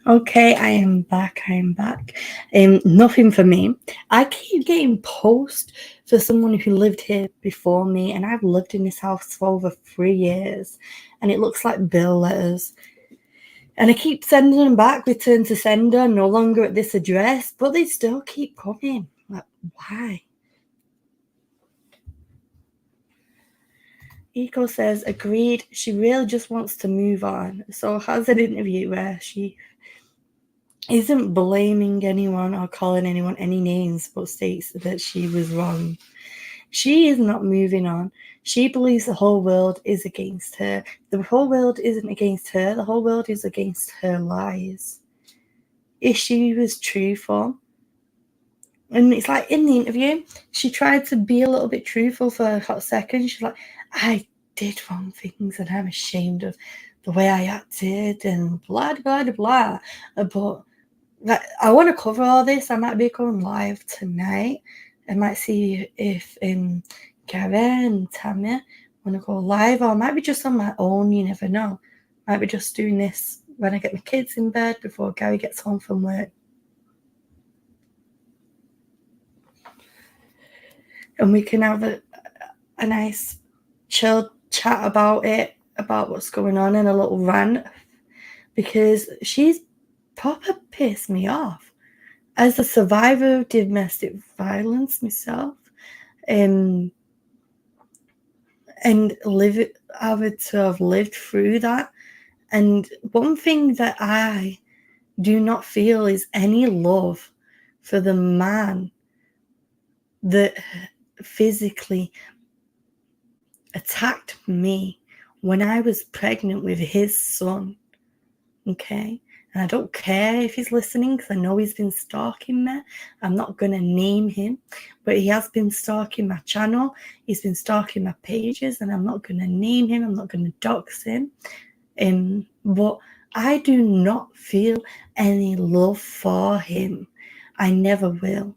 Okay, I am back. Nothing for me. I keep getting posts for someone who lived here before me, and I've lived in this house for over 3 years, and it looks like bill letters. And I keep sending them back, return to sender, no longer at this address, but they still keep coming. Why? Eco says, agreed, she really just wants to move on. So has an interview where she isn't blaming anyone or calling anyone any names, but states that she was wrong. She is not moving on. She believes the whole world is against her. The whole world isn't against her. The whole world is against her lies. If she was truthful And it's like in the interview, she tried to be a little bit truthful for a hot second. She's like, I did wrong things and I'm ashamed of the way I acted and blah, blah, blah. But I want to cover all this. I might be going live tonight. I might see if Gary and Tammy want to go live, or I might be just on my own. You never know. Might be just doing this when I get my kids in bed before Gary gets home from work. And we can have a nice chill chat about it, about what's going on, and a little rant, because she's proper pissed me off. As a survivor of domestic violence myself, and having to have lived through that. And one thing that I do not feel is any love for the man that physically attacked me when I was pregnant with his son. Okay? And I don't care if he's listening, because I know he's been stalking me. I'm not going to name him, but he has been stalking my channel. He's been stalking my pages, and I'm not going to name him. I'm not going to dox him. But I do not feel any love for him. I never will.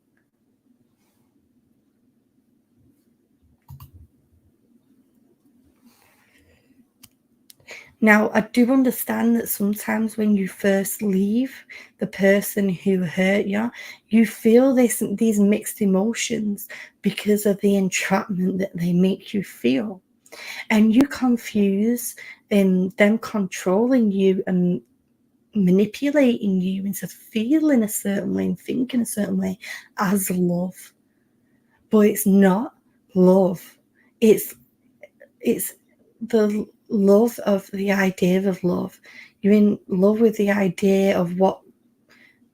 Now, I do understand that sometimes when you first leave the person who hurt you, you feel these mixed emotions because of the entrapment that they make you feel. And you confuse them controlling you and manipulating you into feeling a certain way and thinking a certain way as love. But it's not love. It's the love of the idea of love. You're in love with the idea of what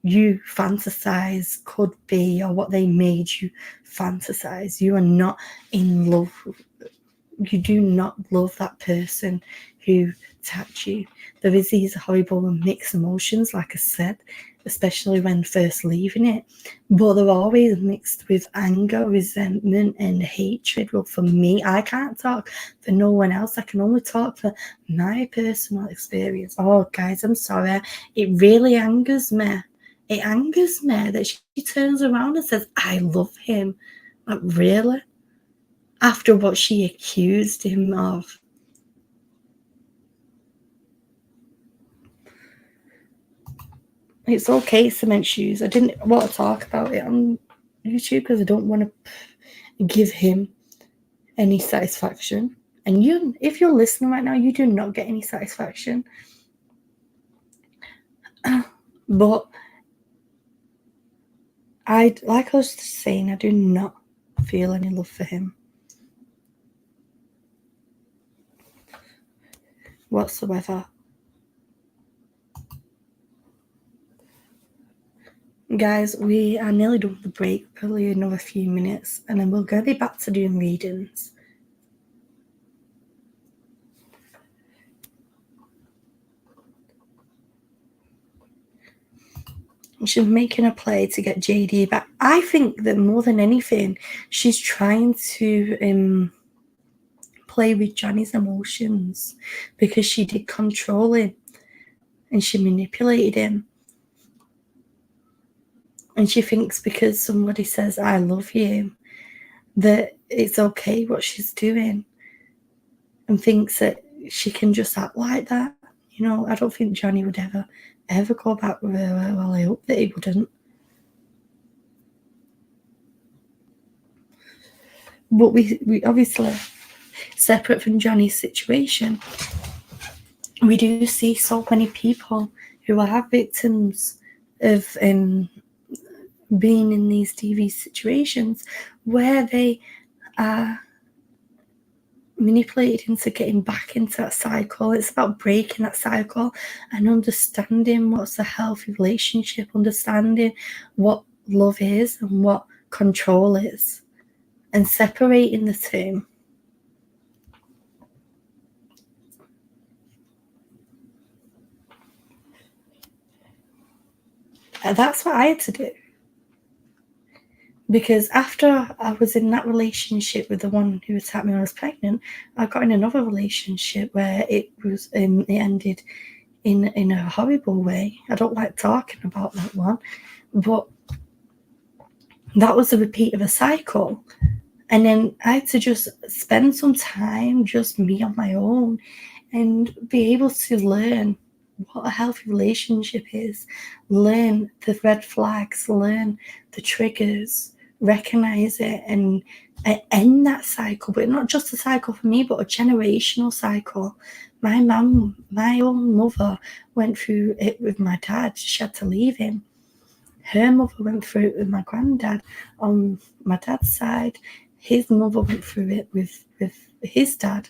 you fantasize could be, or what they made you fantasize. You are not in love. You do not love that person who attacked you. There is these horrible mixed emotions, like I said, especially when first leaving it, but they're always mixed with anger, resentment, and hatred. Well, for me, I can't talk for no one else. I can only talk for my personal experience. Oh, guys, I'm sorry. It really angers me. It angers me that she turns around and says, I love him. Like, really? After what she accused him of. It's okay, cement shoes. I didn't want to talk about it on YouTube because I don't want to give him any satisfaction. And you, if you're listening right now, you do not get any satisfaction. But like I was saying, I do not feel any love for him whatsoever. Guys, we are nearly done with the break, probably another few minutes, and then we'll go back to doing readings. She's making a play to get JD back. I think that more than anything, she's trying to play with Johnny's emotions, because she did control him and she manipulated him. And she thinks because somebody says, I love you, that it's okay what she's doing, and thinks that she can just act like that. You know, I don't think Johnny would ever go back with her. Well, I hope that he wouldn't. But we obviously, separate from Johnny's situation, we do see so many people who are victims of being in these TV situations where they are manipulated into getting back into that cycle. It's about breaking that cycle and understanding what's a healthy relationship, understanding what love is and what control is, and separating the two. And that's what I had to do. because after I was in that relationship with the one who attacked me when I was pregnant, I got in another relationship where it ended in a horrible way. I don't like talking about that one, but that was a repeat of a cycle. And then I had to just spend some time, just me on my own, and be able to learn what a healthy relationship is, learn the red flags, learn the triggers, recognize it, and end that cycle. But not just a cycle for me, but a generational cycle. My mum, my own mother, went through it with my dad. She had to leave him. Her mother went through it with my granddad on my dad's side. His mother went through it with his dad.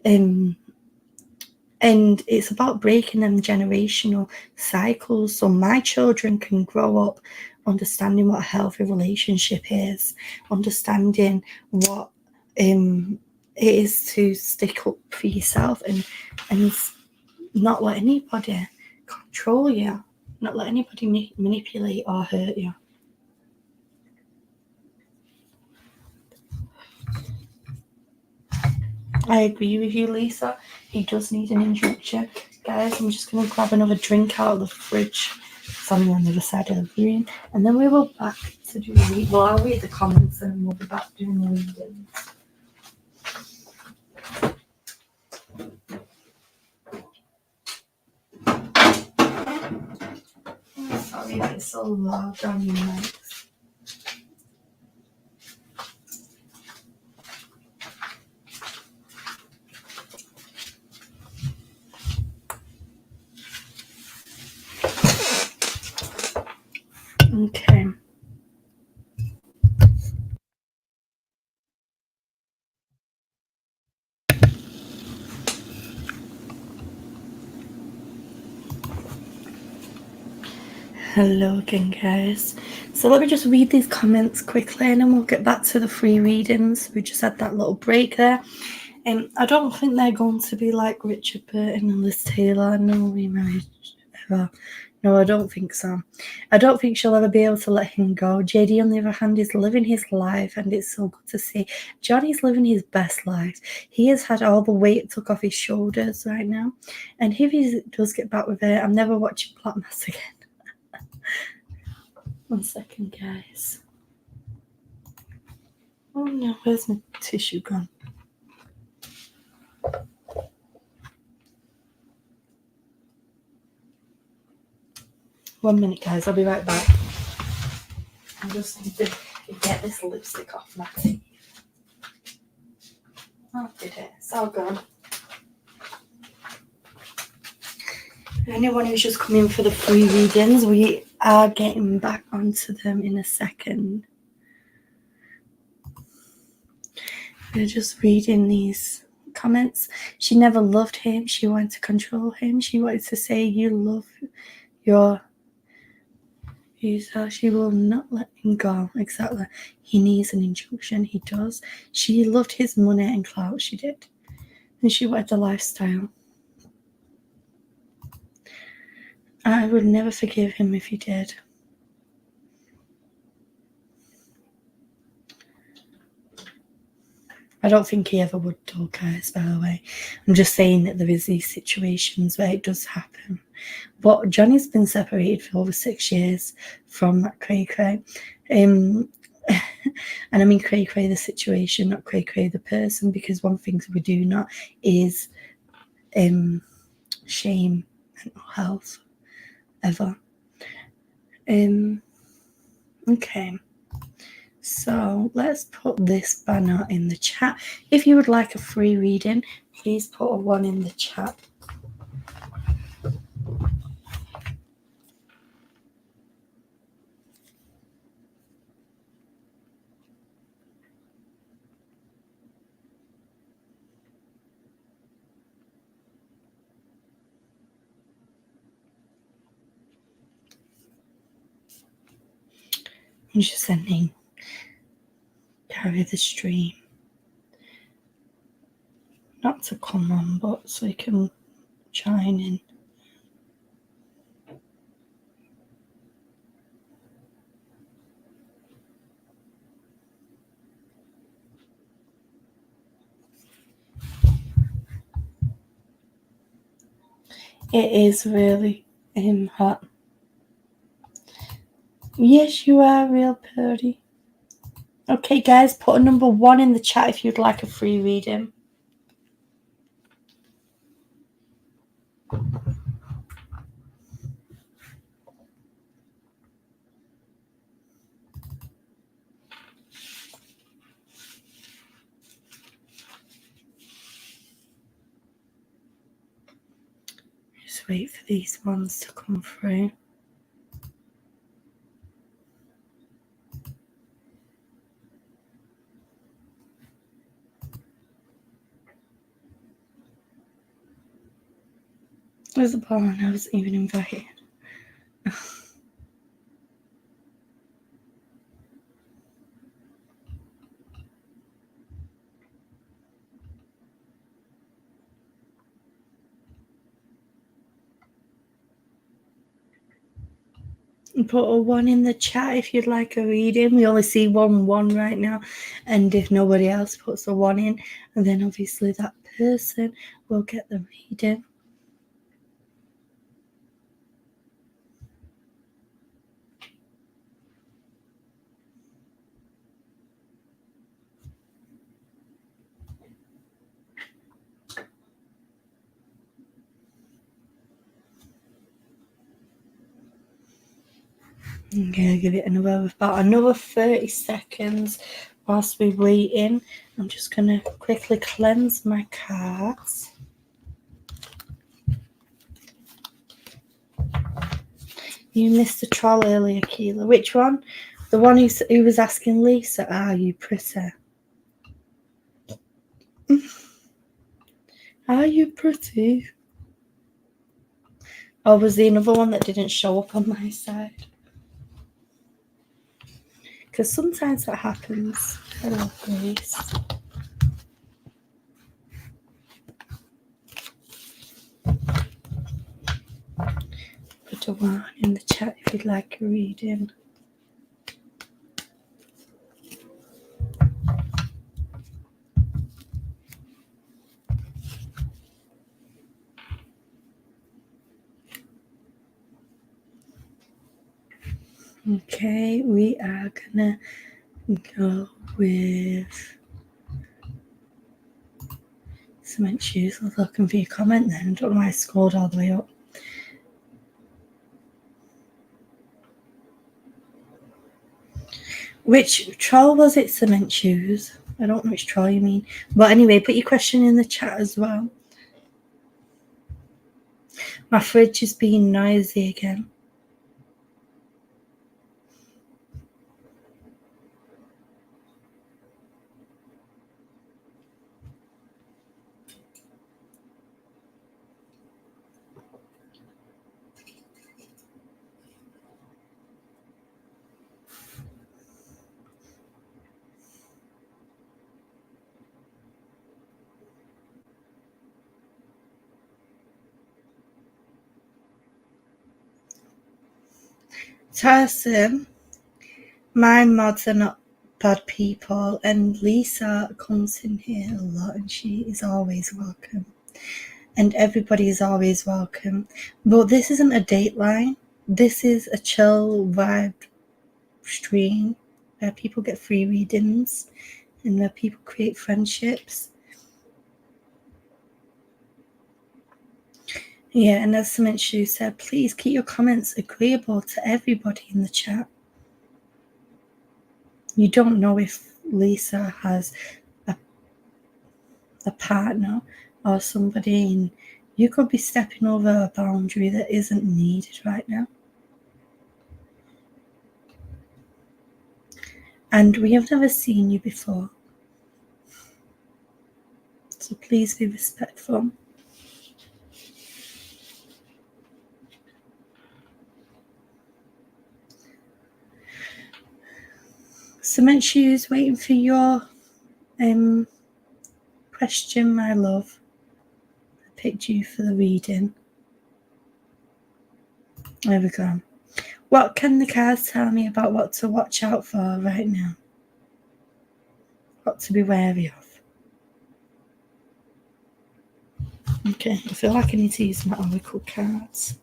And it's about breaking them generational cycles so my children can grow up understanding what a healthy relationship is, understanding what it is to stick up for yourself and not let anybody control you, not let anybody manipulate or hurt you. I agree with you, Lisa. He does need an injunction. Guys, I'm just going to grab another drink out of the fridge. It's on the other side of the room. And then we will back to do the read. Well, I'll read the comments and we'll be back doing the readings. Oh, sorry that it's so loud on your mics. Okay. Hello again, guys. So let me just read these comments quickly and then we'll get back to the free readings. We just had that little break there. I don't think they're going to be like Richard Burton and Liz Taylor. No remarriage ever. No, I don't think so. I don't think she'll ever be able to let him go. JD, on the other hand, is living his life, and it's so good to see. Johnny's living his best life. He has had all the weight took off his shoulders right now. And if he does get back with it, I'm never watching Black Mass again. 1 second, guys. Oh no, where's my tissue gone? One minute, guys. I'll be right back. I just need to get this lipstick off my teeth. Oh, did it? It's all gone. Anyone who's just come in for the free readings, we are getting back onto them in a second. We're just reading these comments. She never loved him. She wanted to control him. She wanted to say, you love your user. She will not let him go. Exactly. He needs an injunction. He does. She loved his money and clout. She did. And she wanted the lifestyle. I would never forgive him if he did. I don't think he ever would, though, guys, by the way. I'm just saying that there is these situations where it does happen. But Johnny's been separated for over 6 years from that cray-cray. And I mean cray-cray the situation, not cray-cray the person, because one thing we do not is shame mental health, ever. Okay. So let's put this banner in the chat. If you would like a free reading, please put a 1 in the chat. I'm just sending carry the stream. Not to come on, but so you can join in. It is really hot. Yes, you are real pretty. Okay, guys, put a number 1 in the chat if you'd like a free reading. Just wait for these ones to come through. There's a bar I wasn't even invited. Put a 1 in the chat if you'd like a reading. We only see 1 right now, and if nobody else puts a 1 in, and then obviously that person will get the reading. I'm gonna give it about another 30 seconds whilst we're waiting. I'm just gonna quickly cleanse my cards. You missed the troll earlier, Keela. Which one? The one who was asking Lisa, are you pretty? Are you pretty? Or was the another one that didn't show up on my side? Because sometimes that happens. Hello, Grace. Put a 1 in the chat if you'd like a reading. Okay, we are gonna go with cement shoes. I was looking for your comment then. I don't know why I scrolled all the way up. Which troll was it, cement shoes? I don't know which troll you mean. But anyway, put your question in the chat as well. My fridge is being noisy again. Tyson, my mods are not bad people, and Lisa comes in here a lot and she is always welcome. And everybody is always welcome. But this isn't a dateline. This is a chill vibe stream where people get free readings and where people create friendships. Yeah, and as Cement Shoe said, please keep your comments agreeable to everybody in the chat. You don't know if Lisa has a partner or somebody, and you could be stepping over a boundary that isn't needed right now. And we have never seen you before. So please be respectful. Cement Shoes, waiting for your question, my love. I picked you for the reading. There we go. What can the cards tell me about what to watch out for right now? What to be wary of? Okay, I feel like I need to use my oracle cards.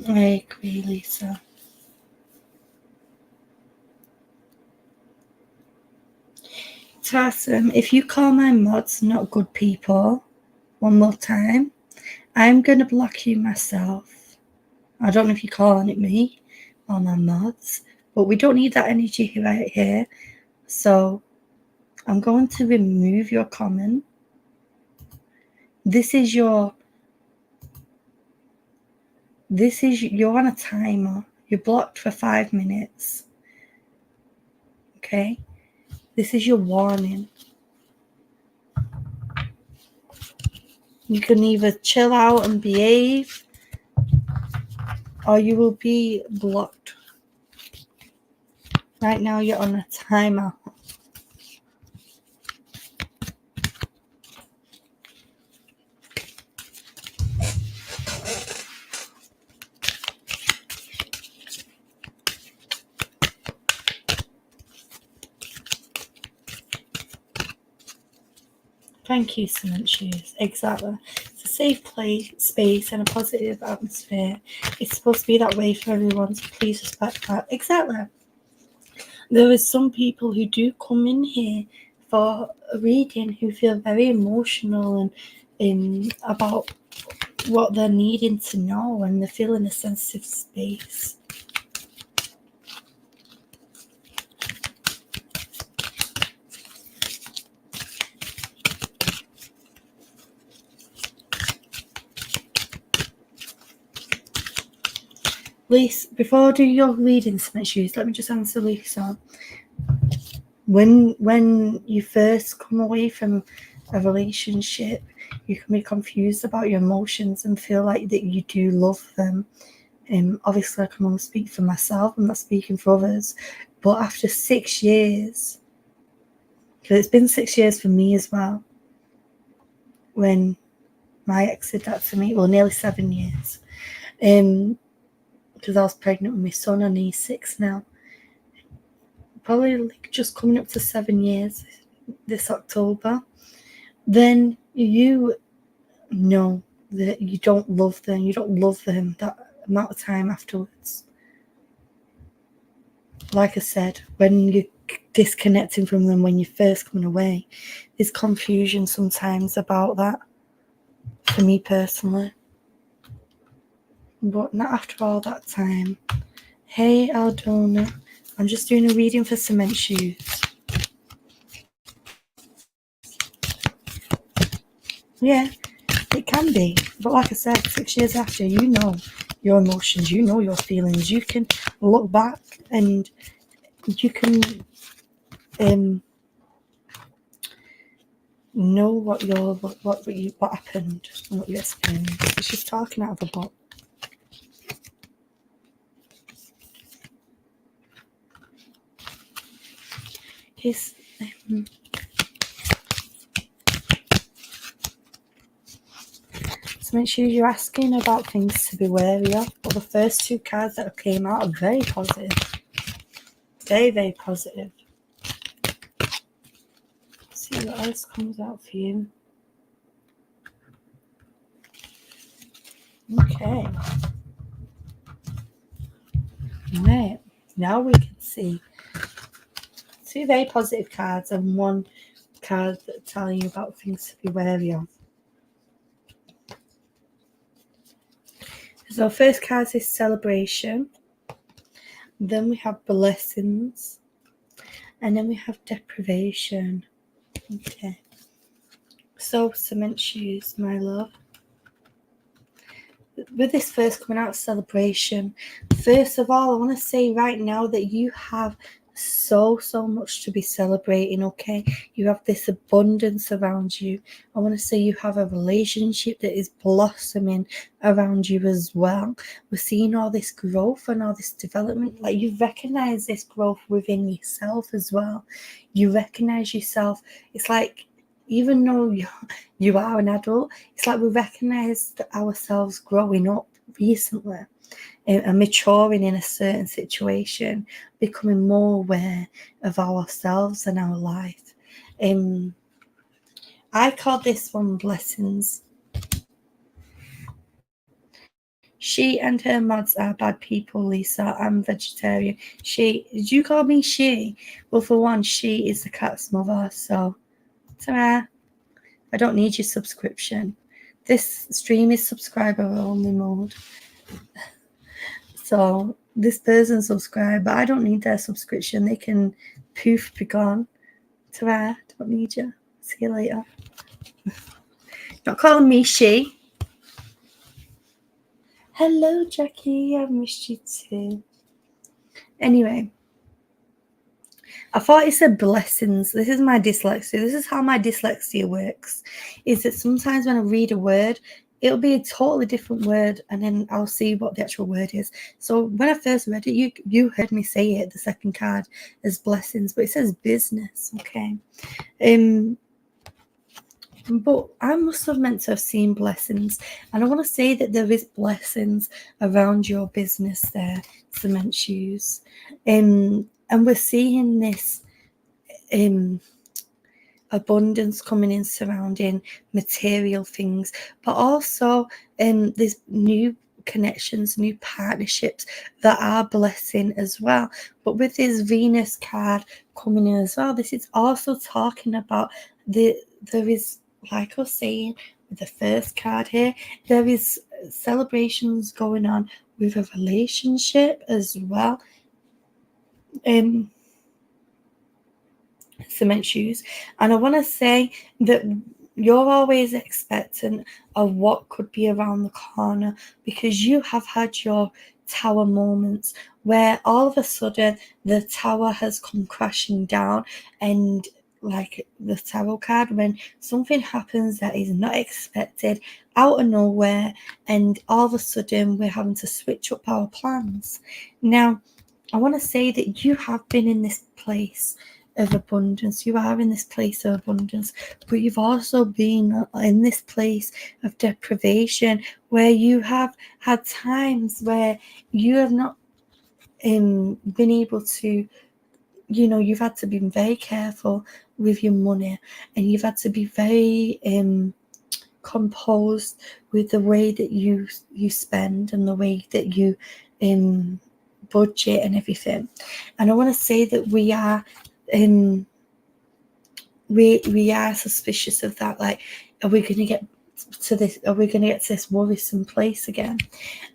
I agree, Lisa. Tarsum, if you call my mods not good people one more time, I'm going to block you myself. I don't know if you're calling it me or my mods, but we don't need that energy right here. So I'm going to remove your comment. You're on a timer. You're blocked for 5 minutes. Okay? This is your warning. You can either chill out and behave, or you will be blocked. Right now you're on a timer. Thank you, Cement Shoes. Exactly. It's a safe space and a positive atmosphere. It's supposed to be that way for everyone, so please respect that. Exactly. There is some people who do come in here for a reading who feel very emotional and about what they're needing to know, and they feel in a sensitive space. Lisa, before I do your reading, Cement Shoes, let me just answer Lisa. When you first come away from a relationship, you can be confused about your emotions and feel like that you do love them. Obviously, I can only speak for myself. I'm not speaking for others. But after 6 years, because it's been 6 years for me as well, when my ex did that to me, well, nearly 7 years, because I was pregnant with my son and he's 6 now. Probably like just coming up to 7 years this October. Then you know that you don't love them. You don't love them that amount of time afterwards. Like I said, when you're disconnecting from them, when you're first coming away, there's confusion sometimes about that, for me personally. But not after all that time. Hey, Aldona. I'm just doing a reading for Cement Shoes. Yeah, it can be. But like I said, 6 years after, you know your emotions, you know your feelings. You can look back and you can know what happened and what you experienced. She's talking out of a book. His so make sure you're asking about things to be wary of. Well, the first 2 cards that came out are very positive. Very, very positive. Let's see what else comes out for you. Okay. Right. Now we can see 2 very positive cards and 1 card that tell you about things to be wary of. So first card is celebration. Then we have blessings. And then we have deprivation. Okay. So Cement Shoes, my love. With this first coming out, celebration, first of all, I want to say right now that you have so much to be celebrating. Okay, you have this abundance around you. I want to say you have a relationship that is blossoming around you as well. We're seeing all this growth and all this development. Like, you recognize this growth within yourself as well. You recognize yourself. It's like, even though you are an adult, it's like we recognized ourselves growing up recently. and maturing in a certain situation, becoming more aware of ourselves and our life. I call this one blessings. She and her mods are bad people, Lisa. I'm vegetarian. Did you call me she? Well, for one, she is the cat's mother, so ta-ra. I don't need your subscription. This stream is subscriber only mode. So this person subscribed, but I don't need their subscription. They can poof, be gone. Ta-ra, don't need you. See you later. Not calling me she. Hello, Jackie. I've missed you too. Anyway, I thought it said blessings. This is my dyslexia. This is how my dyslexia works. Is that sometimes when I read a word, it'll be a totally different word, and then I'll see what the actual word is. So when I first read it, you heard me say it, the second card, as blessings, but it says business, okay? But I must have meant to have seen blessings, and I want to say that there is blessings around your business there, cement shoes. And we're seeing this abundance coming in surrounding material things, but also there's new connections, new partnerships that are blessing as well. But with this Venus card coming in as well, this is also talking about there is, like I was saying with the first card here, there is celebrations going on with a relationship as well. Cement shoes, and I want to say that you're always expectant of what could be around the corner, because you have had your tower moments where all of a sudden the tower has come crashing down, and like the tarot card, when something happens that is not expected out of nowhere, and all of a sudden we're having to switch up our plans. Now I want to say that you have been in this place of abundance. You are in this place of abundance, but you've also been in this place of deprivation, where you have had times where you have not been able to, you've had to be very careful with your money, and you've had to be very composed with the way that you spend and the way that you budget and everything. And I want to say that we are we are suspicious of that. Like, are we going to get to this? Are we going to get to this worrisome place again?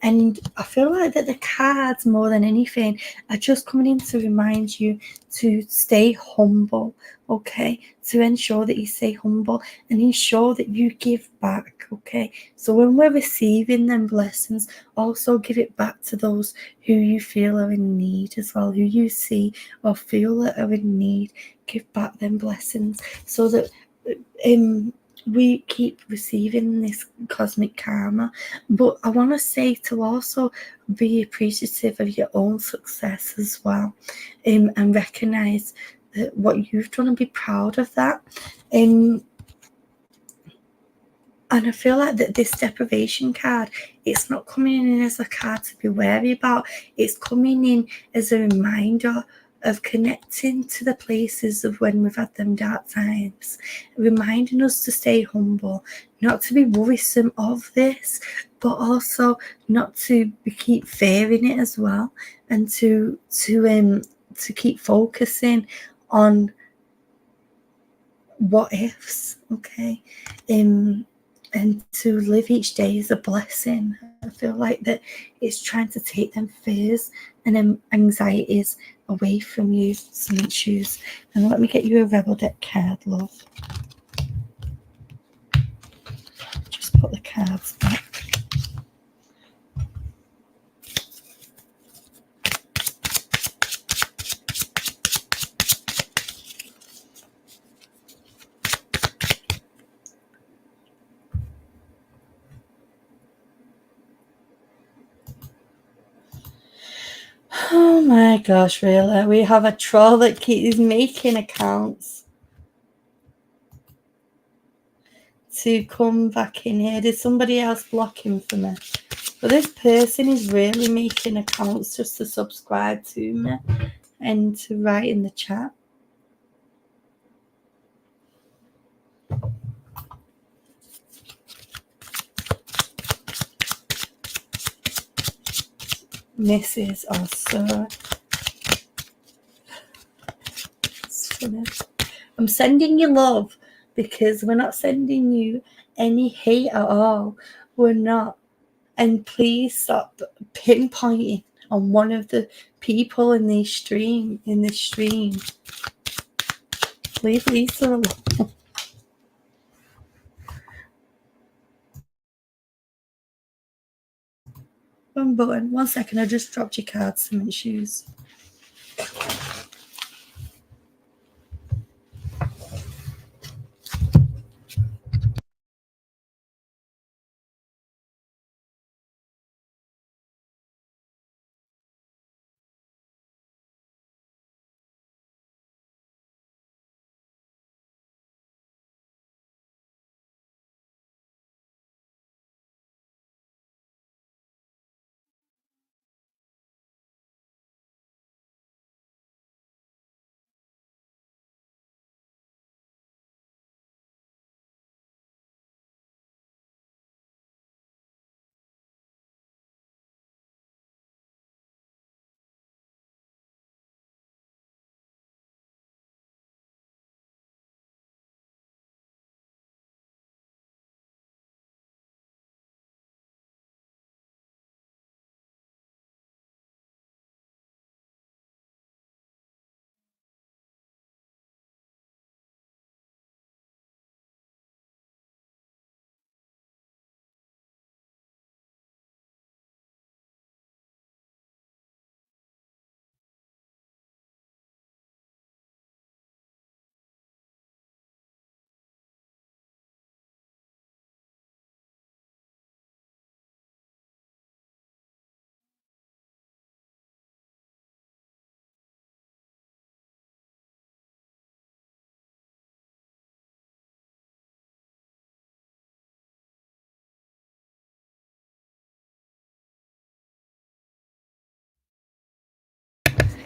And I feel like that the cards, more than anything, are just coming in to remind you to stay humble, okay? To ensure that you stay humble and ensure that you give back, okay? So when we're receiving them blessings, also give it back to those who you feel are in need as well, who you see or feel that are in need. Give back them blessings so that we keep receiving this cosmic karma. But I want to say to also be appreciative of your own success as well, and recognize that what you've done and be proud of that. And I feel like that this deprivation card, it's not coming in as a card to be wary about. It's coming in as a reminder of connecting to the places of when we've had them dark times, reminding us to stay humble, not to be worrisome of this, but also not to keep fearing it as well, and to keep focusing on what ifs, okay, and to live each day as a blessing. I feel like that it's trying to take them fears and anxieties away from you, cement shoes. And let me get you a Rebel deck card, love. Just put the cards back. Oh my gosh, really? We have a troll that is making accounts to come back in here. Did somebody else block him for me? But this person is really making accounts just to subscribe to me and to write in the chat. Mrs. or Sir. It's funny. I'm sending you love because we're not sending you any hate at all. We're not. And please stop pinpointing on one of the people in this stream. Leave Lisa alone. One button. 1 second. I just dropped your cards, cement shoes.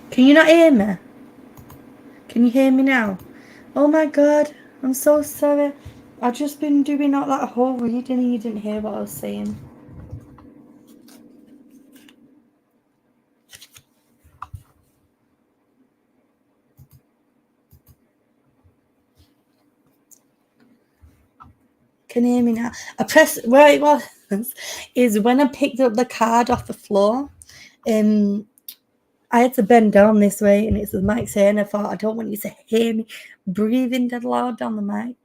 Can you not hear me? Can you hear me now? Oh my god, I'm so sorry. I've just been doing all that whole reading and you didn't hear what I was saying. Can you hear me now? I pressed where it was is when I picked up the card off the floor. I had to bend down this way and it's the mic saying I thought I don't want you to hear me breathing dead loud down the mic.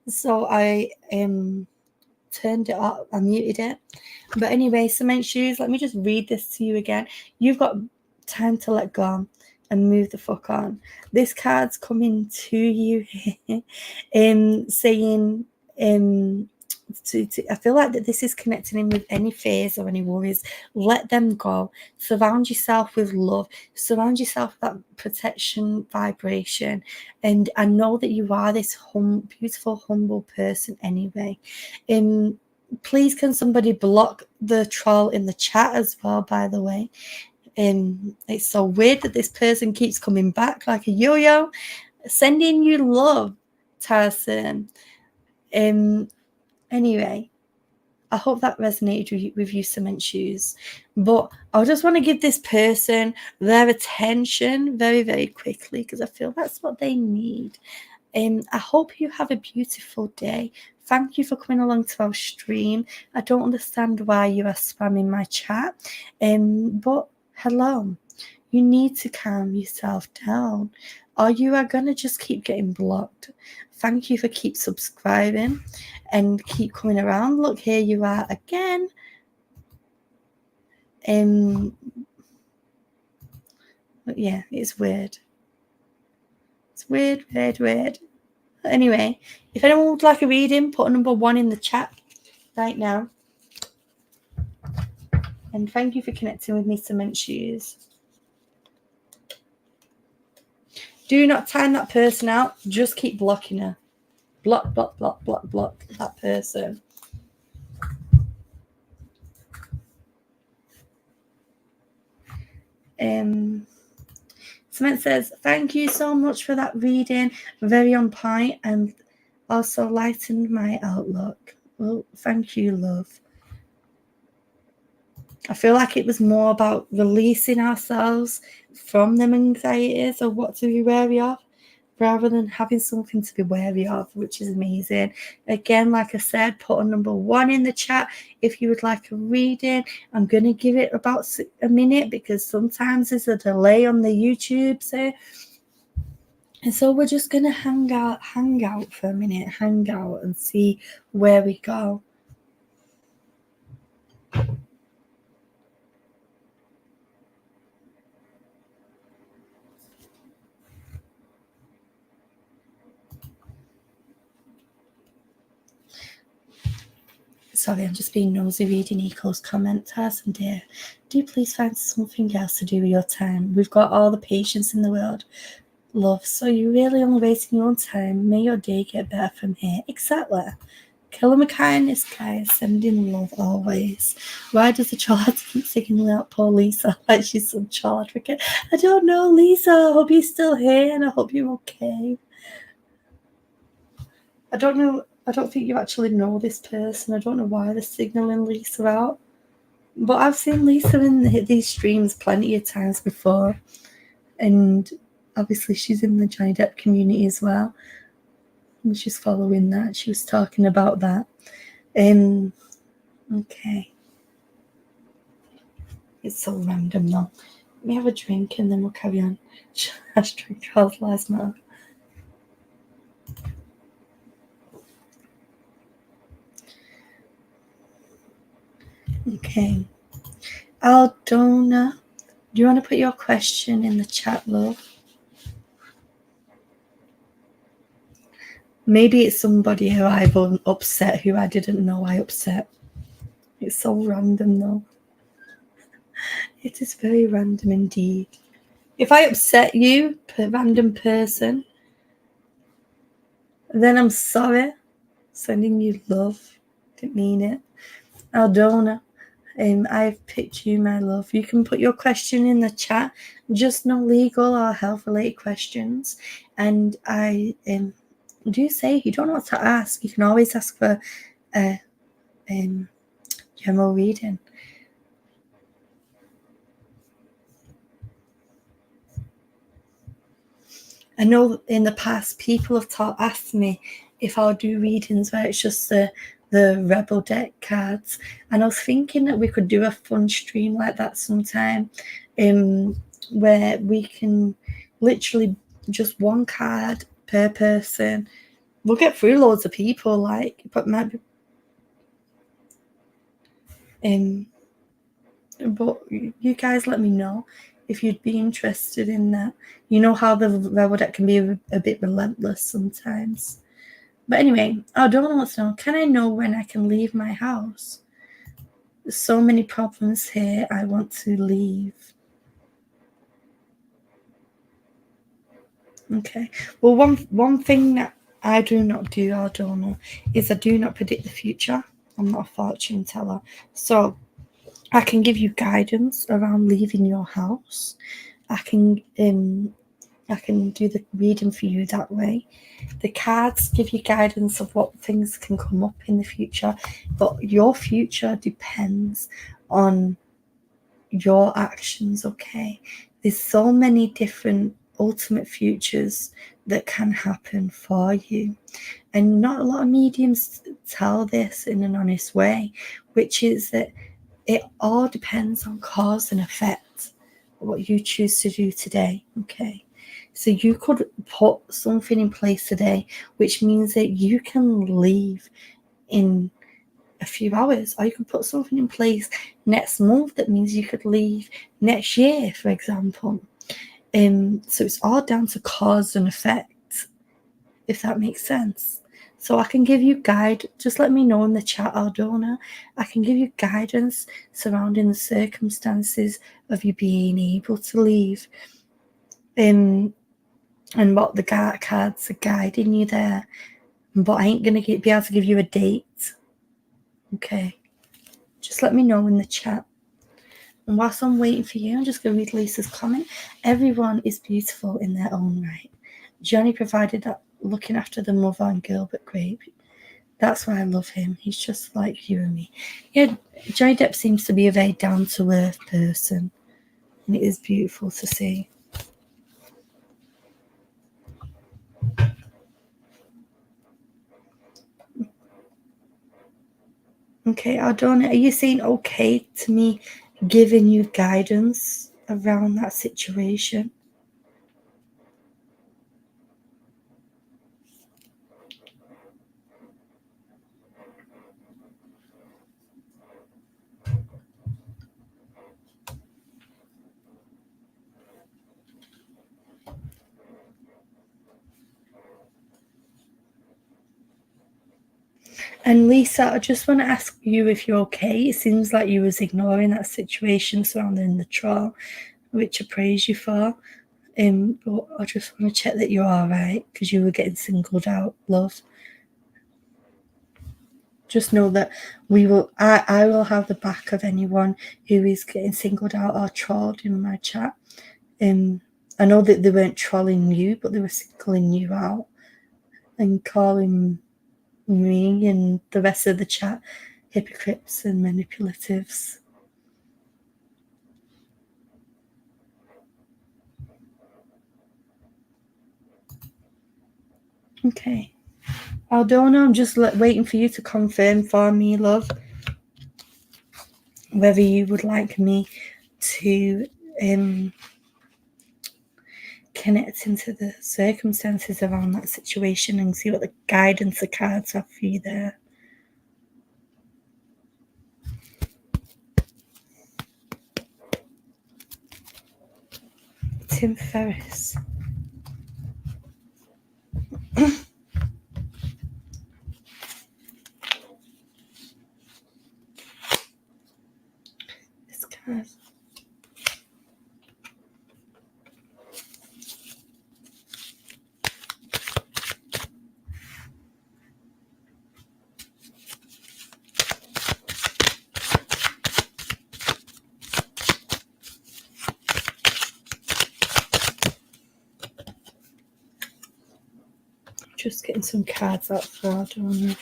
So I turned it off, I muted it. But anyway, cement shoes, let me just read this to you again. You've got time to let go and move the fuck on. This card's coming to you saying I feel like that this is connecting in with any fears or any worries. Let them go. Surround yourself with love. Surround yourself with that protection vibration. And I know that you are this beautiful, humble person anyway. Please can somebody block the troll in the chat as well, by the way. It's so weird that this person keeps coming back like a yo-yo. Sending you love, Tarson. Anyway, I hope that resonated with you, cement shoes. But I just want to give this person their attention very, very quickly because I feel that's what they need. I hope you have a beautiful day. Thank you for coming along to our stream. I don't understand why you are spamming my chat. But hello. You need to calm yourself down or you are going to just keep getting blocked. Thank you for keep subscribing and keep coming around. Look, here you are again. But yeah, it's weird. It's weird. Anyway, if anyone would like a reading, put a number 1 in the chat right now. And thank you for connecting with me, cement shoes. Do not time that person out. Just keep blocking her. Block that person. Cement says, thank you so much for that reading. Very on point and also lightened my outlook. Well, thank you, love. I feel like it was more about releasing ourselves from them anxieties or what to be wary of, rather than having something to be wary of, which is amazing. Again, like I said, put a number 1 in the chat if you would like a reading. I'm going to give it about a minute because sometimes there's a delay on the YouTube. And so we're just going to hang out for a minute, hang out and see where we go. Sorry, I'm just being nosy reading Eco's comment. Tarzan dear, do please find something else to do with your time. We've got all the patience in the world. Love, so you're really only wasting your own time. May your day get better from here. Exactly. Kill him with kindness, guys. Sending love always. Why does the child keep singing out poor Lisa like she's some child advocate? I don't know, Lisa. I hope you're still here and I hope you're okay. I don't know. I don't think you actually know this person. I don't know why they're signaling Lisa out. But I've seen Lisa in these streams plenty of times before. And obviously she's in the Johnny Depp community as well. And she's following that. She was talking about that. Okay. It's so random though. Let me have a drink and then we'll carry on. I drank Charles last night. Okay. Aldona, do you want to put your question in the chat, love? Maybe it's somebody who I've upset who I didn't know I upset. It's so random though. It is very random indeed. If I upset you, a random person, then I'm sorry. Sending you love. Didn't mean it. Aldona, I've picked you, my love. You can put your question in the chat. Just no legal or health-related questions. And I do say if you don't know what to ask, you can always ask for a general reading. I know in the past people have asked me if I'll do readings where it's just the Rebel deck cards, and I was thinking that we could do a fun stream like that sometime, where we can literally just one card per person. We'll get through loads of people, but might be. But you guys let me know if you'd be interested in that. You know how the Rebel deck can be a bit relentless sometimes. But anyway, I don't want to know. Can I know when I can leave my house? There's so many problems here. I want to leave. Okay. Well, one thing that I do not do, I don't know, is I do not predict the future. I'm not a fortune teller. So I can give you guidance around leaving your house. I can do the reading for you that way. The cards give you guidance of what things can come up in the future, but your future depends on your actions, okay? There's so many different ultimate futures that can happen for you. And not a lot of mediums tell this in an honest way, which is that it all depends on cause and effect, what you choose to do today, okay? So you could put something in place today, which means that you can leave in a few hours, or you can put something in place next month that means you could leave next year, for example. So it's all down to cause and effect, if that makes sense. So I can give you just let me know in the chat, Aldona. I can give you guidance surrounding the circumstances of you being able to leave. And what the cards are guiding you there. But I ain't going to be able to give you a date. Okay. Just let me know in the chat. And whilst I'm waiting for you, I'm just going to read Lisa's comment. Everyone is beautiful in their own right. Johnny provided that looking after the mother and Gilbert Grape. That's why I love him. He's just like you and me. Yeah, Johnny Depp seems to be a very down-to-earth person. And it is beautiful to see. Okay, Aldona, are you saying okay to me giving you guidance around that situation? And Lisa, I just want to ask you if you're okay. It seems like you was ignoring that situation surrounding the trial, which I praise you for. But I just want to check that you're all right because you were getting singled out, love. Just know that I will have the back of anyone who is getting singled out or trolled in my chat. I know that they weren't trolling you, but they were singling you out and calling me and the rest of the chat hypocrites and manipulatives. Okay. Aldona, I'm just waiting for you to confirm for me, love, whether you would like me to connect into the circumstances around that situation and see what the guidance the cards have for you there. Tim Ferriss. This card. Just getting some cards out for Aldona.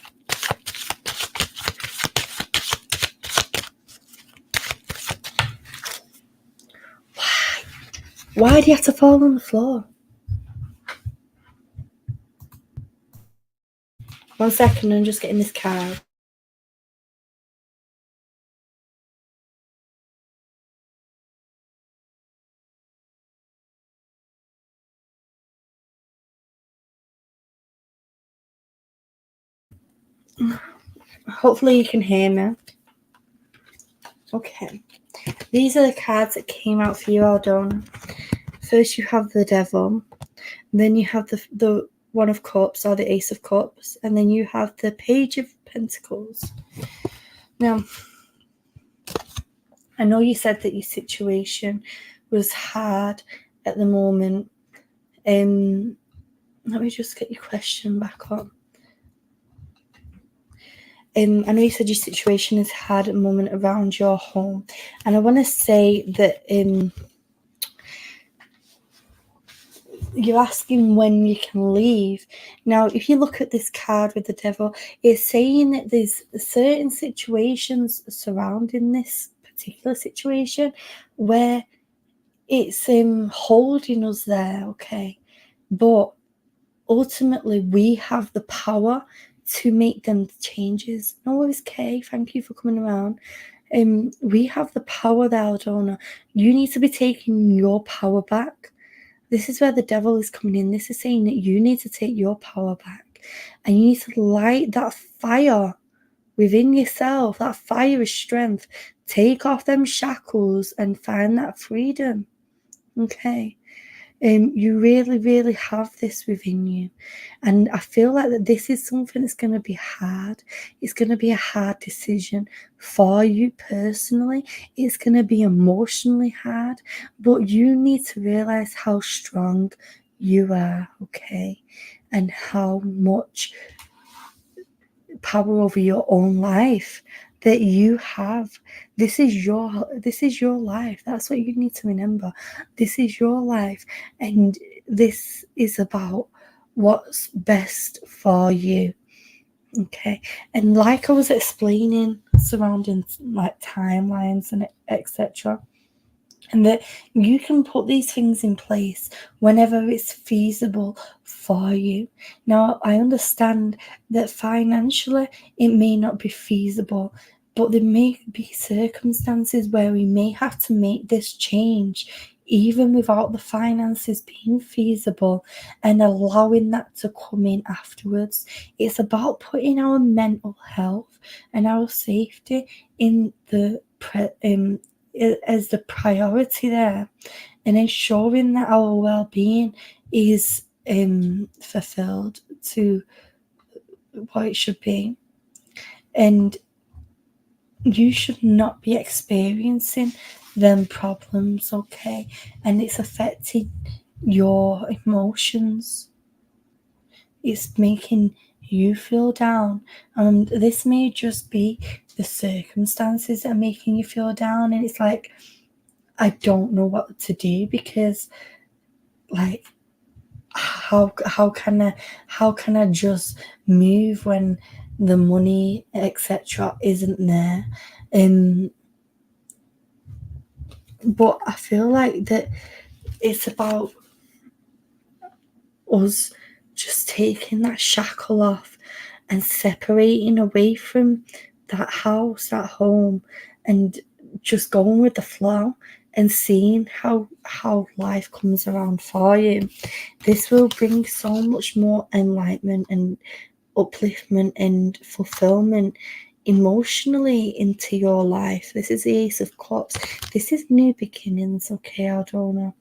Why do you have to fall on the floor? 1 second, I'm just getting this card. Hopefully you can hear me. Okay. These are the cards that came out for you, Aldona. First you have the Devil. Then you have the One of Cups or the Ace of Cups. And then you have the Page of Pentacles. Now, I know you said that your situation was hard at the moment. Let me just get your question back on. I know you said your situation is hard at the moment around your home. And I want to say that you're asking when you can leave. Now, if you look at this card with the Devil, it's saying that there's certain situations surrounding this particular situation where it's holding us there, okay? But ultimately, we have the power to make them changes. No worries, Kay. Thank you for coming around. We have the power there, Aldona. You need to be taking your power back. This is where the Devil is coming in. This is saying that you need to take your power back. And you need to light that fire within yourself, that fire of strength. Take off them shackles and find that freedom. Okay. You really, really have this within you. And I feel like that this is something that's going to be hard. It's going to be a hard decision for you personally. It's going to be emotionally hard. But you need to realize how strong you are, okay? And how much power over your own life that you have. This is your life. That's what you need to remember. This is your life, and this is about what's best for you. Okay, and like I was explaining surrounding like timelines and etc., and that you can put these things in place whenever it's feasible for you. Now, I understand that financially it may not be feasible, but there may be circumstances where we may have to make this change even without the finances being feasible and allowing that to come in afterwards. It's about putting our mental health and our safety in the as the priority there, and ensuring that our well-being is fulfilled to what it should be. And you should not be experiencing them problems, okay? And it's affecting your emotions. It's making you feel down, and this may just be the circumstances that are making you feel down. And it's like, I don't know what to do, because like how can I just move when the money etc isn't there? But I feel like that it's about us just taking that shackle off and separating away from that house, that home, and just going with the flow and seeing how life comes around for you. This will bring so much more enlightenment and upliftment and fulfillment emotionally into your life. This is the Ace of Cups. This is new beginnings, okay, Aldona?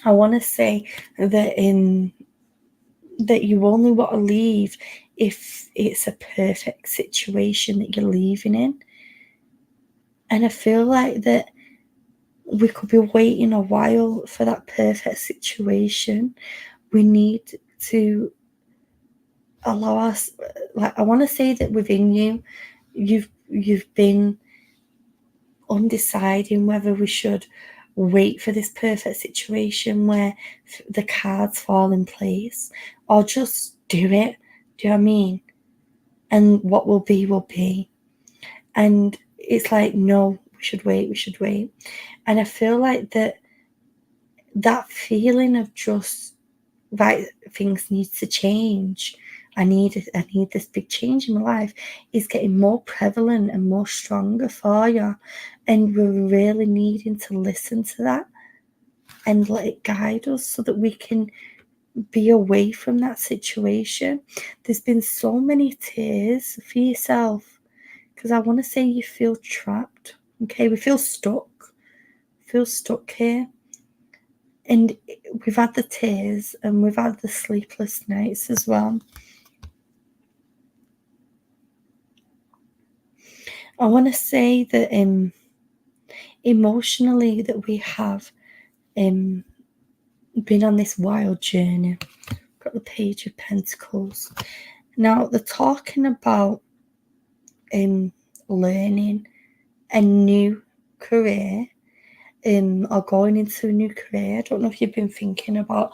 I want to say that that you only want to leave if it's a perfect situation that you're leaving in. And I feel like that we could be waiting a while for that perfect situation. We need to allow us, like, I want to say that within you, you've been undeciding whether we should wait for this perfect situation where the cards fall in place, or just do it. Do you know what I mean? And what will be. And it's like, no, we should wait. And I feel like that feeling of just, right, things need to change, I need this big change in my life, is getting more prevalent and more stronger for you. And we're really needing to listen to that and let it guide us so that we can be away from that situation. There's been so many tears for yourself, because I want to say you feel trapped. Okay, we feel stuck here. And we've had the tears and we've had the sleepless nights as well. I want to say that emotionally that we have been on this wild journey. Got the Page of Pentacles. Now they're talking about learning a new career, or going into a new career. I don't know if you've been thinking about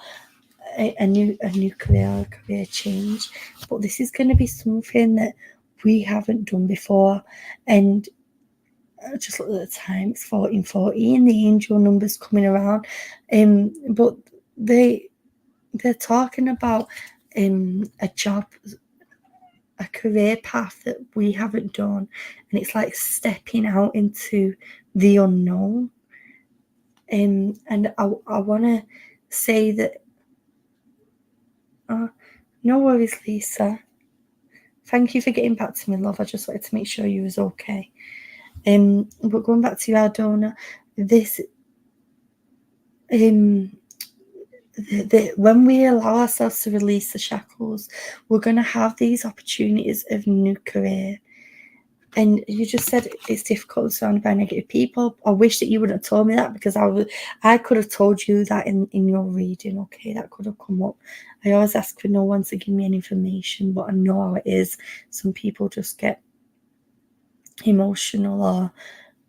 a new career or a career change, but this is going to be something that we haven't done before. And just look at the time, it's 1440 and the angel numbers coming around, but they're talking about a job, a career path that we haven't done, and it's like stepping out into the unknown. And I want to say that no worries, Lisa. Thank you for getting back to me, love. I just wanted to make sure you was okay. But going back to you, Aldona, this when we allow ourselves to release the shackles, we're going to have these opportunities of new career. And you just said it's difficult surrounded by negative people. I wish that you wouldn't have told me that, because I could have told you that in your reading. Okay, that could have come up. I always ask for no one to give me any information, but I know how it is. Some people just get emotional, or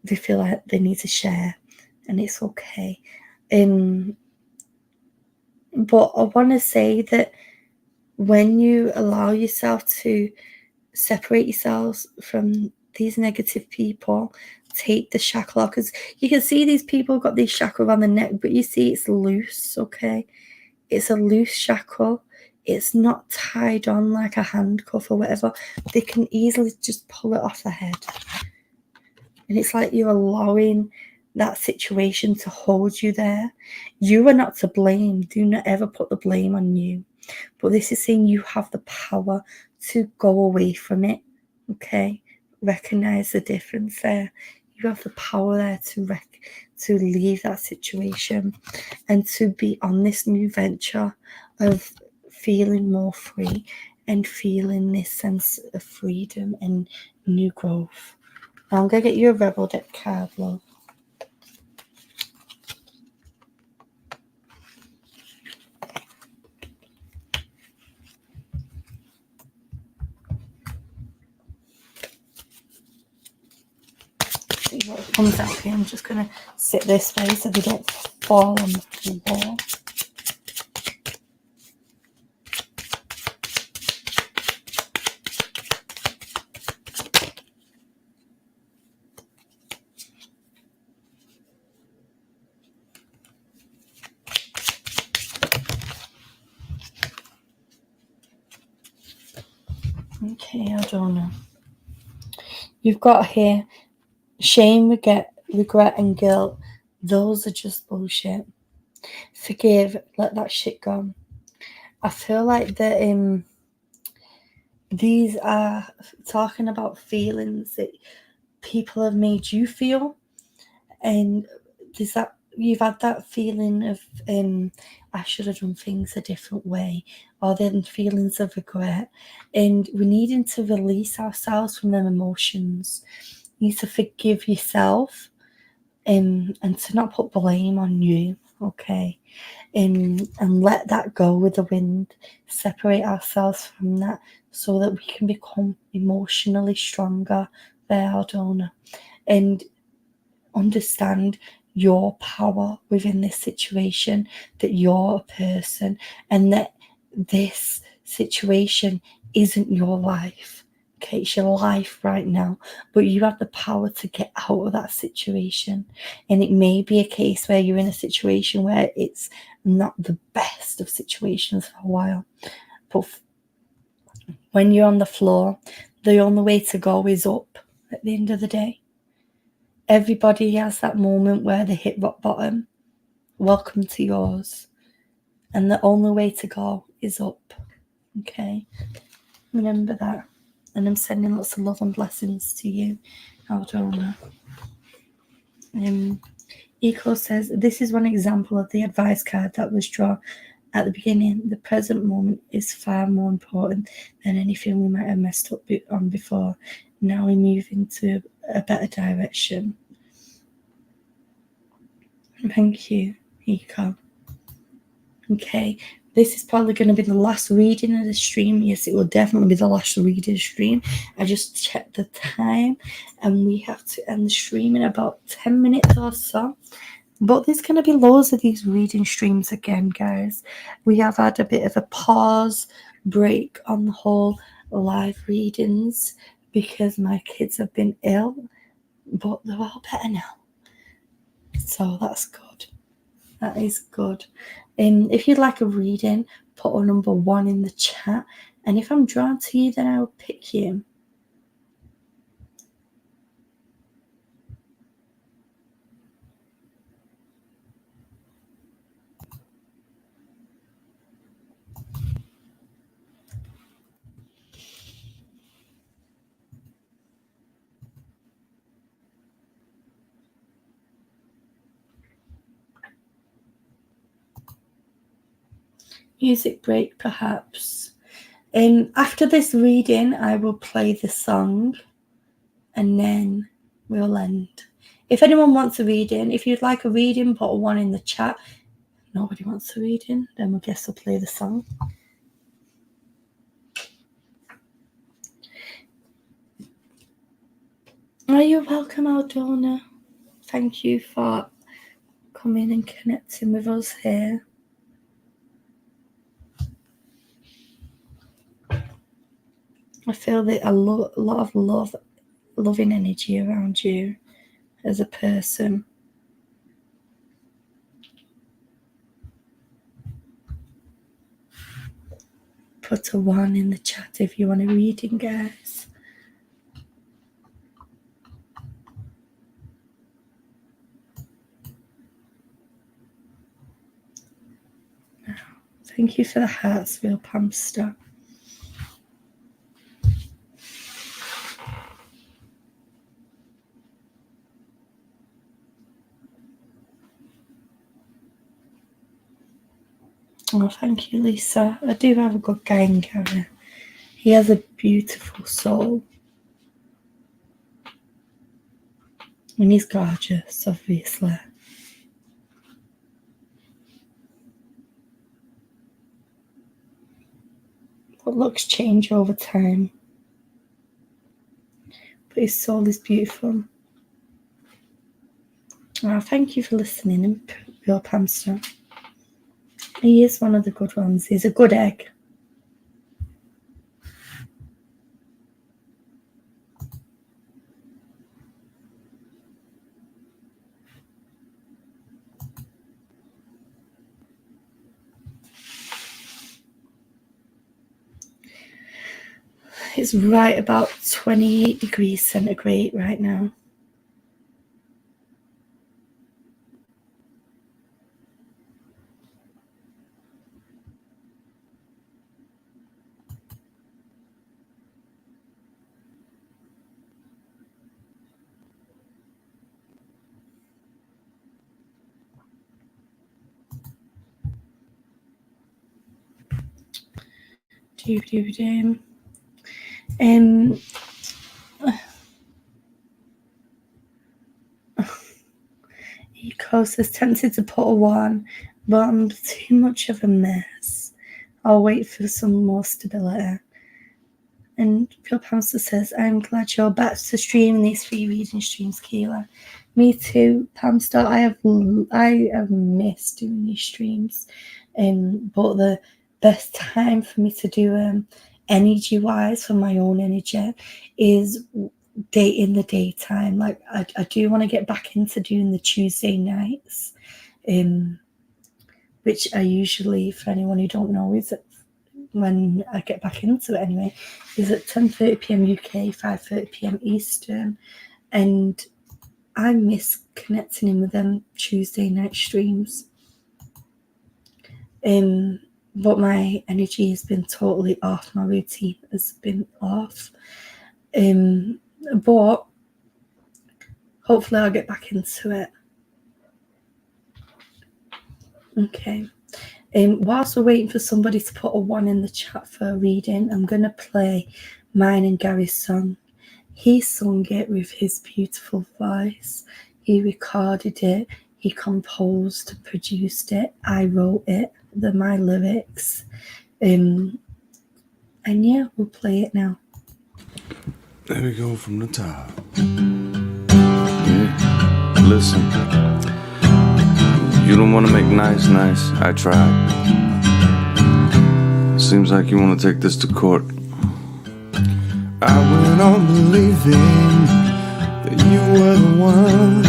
they feel like they need to share, and it's okay. But I want to say that when you allow yourself to separate yourselves from these negative people, take the shackle off, because you can see these people got these shackles around the neck, but you see it's loose, okay? It's a loose shackle. It's not tied on like a handcuff or whatever. They can easily just pull it off the head. And it's like you're allowing that situation to hold you there. You are not to blame. Do not ever put the blame on you. But this is saying you have the power to go away from it. Okay? Recognize the difference there. You have the power there to leave that situation and to be on this new venture of feeling more free and feeling this sense of freedom and new growth. Now I'm going to get you a Rebel deck card, love. See what comes out here. I'm just going to sit this way so they don't fall on the floor. Okay, I don't know. You've got here shame, regret, and guilt. Those are just bullshit. Forgive, let that shit go. I feel like that these are talking about feelings that people have made you feel, and there's that you've had that feeling of I should have done things a different way, or then feelings of regret, and we're needing to release ourselves from them emotions. You need to forgive yourself, and to not put blame on you, okay? And let that go with the wind. Separate ourselves from that so that we can become emotionally stronger, Fiorda, and understand your power within this situation, that you're a person, and that this situation isn't your life. Okay, it's your life right now, but you have the power to get out of that situation. And it may be a case where you're in a situation where it's not the best of situations for a while, but when you're on the floor, the only way to go is up at the end of the day. Everybody has that moment where they hit rock bottom. Welcome to yours. And the only way to go is up. Okay? Remember that. And I'm sending lots of love and blessings to you, Aldona. Eco says, this is one example of the advice card that was drawn at the beginning. The present moment is far more important than anything we might have messed up on before. Now we move into a better direction. Thank you, Eco. Okay, this is probably going to be the last reading of the stream. Yes, it will definitely be the last reading stream. I just checked the time and we have to end the stream in about 10 minutes or so. But there's going to be loads of these reading streams again, guys. We have had a bit of a pause break on the whole live readings because my kids have been ill, but they're all better now. So that's good. That is good. If you'd like a reading, put a number 1 in the chat. And if I'm drawn to you, then I will pick you. Music break, perhaps. After this reading, I will play the song and then we'll end. If anyone wants a reading, if you'd like a reading, put a 1 in the chat. If nobody wants a reading, then we'll guess I'll play the song. Oh, you're welcome, Aldona. Thank you for coming and connecting with us here. I feel that a lot of loving energy around you as a person. Put a 1 in the chat if you want a reading, guys. Now, thank you for the hearts, real Pamster. Oh, thank you, Lisa. I do have a good guy in Gary. He has a beautiful soul. And he's gorgeous, obviously. But looks change over time. But his soul is beautiful. Oh, thank you for listening, real Pamster. He is one of the good ones. He's a good egg. It's right about 28 degrees centigrade right now. Eco says tempted to put a 1, but I'm too much of a mess. I'll wait for some more stability. And Phil Pamster says, I'm glad you're back to streaming these free reading streams, Keela. Me too, Pamster. I have missed doing these streams. But the best time for me to do energy-wise, for my own energy, is in the daytime. Like I do want to get back into doing the Tuesday nights, which I usually, for anyone who don't know, is when I get back into it anyway, is at 10:30 p.m. UK, 5:30 p.m. Eastern, and I miss connecting in with them Tuesday night streams. But my energy has been totally off. My routine has been off. But hopefully I'll get back into it. Okay. Whilst we're waiting for somebody to put a 1 in the chat for a reading, I'm going to play mine and Gary's song. He sung it with his beautiful voice. He recorded it. He composed, produced it. I wrote it. They're my lyrics. And yeah, we'll play it now. There we go from the top. Yeah. Listen. You don't want to make nice. I tried. Seems like you want to take this to court. I went on believing that you were the one.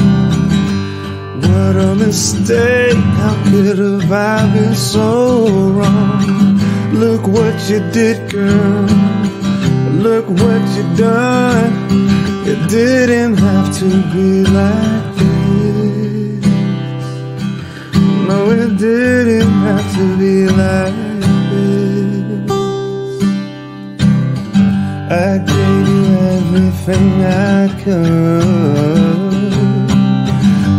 What a mistake. How could have I been so wrong? Look what you did, girl. Look what you done. It didn't have to be like this. No, it didn't have to be like this. I gave you everything I could.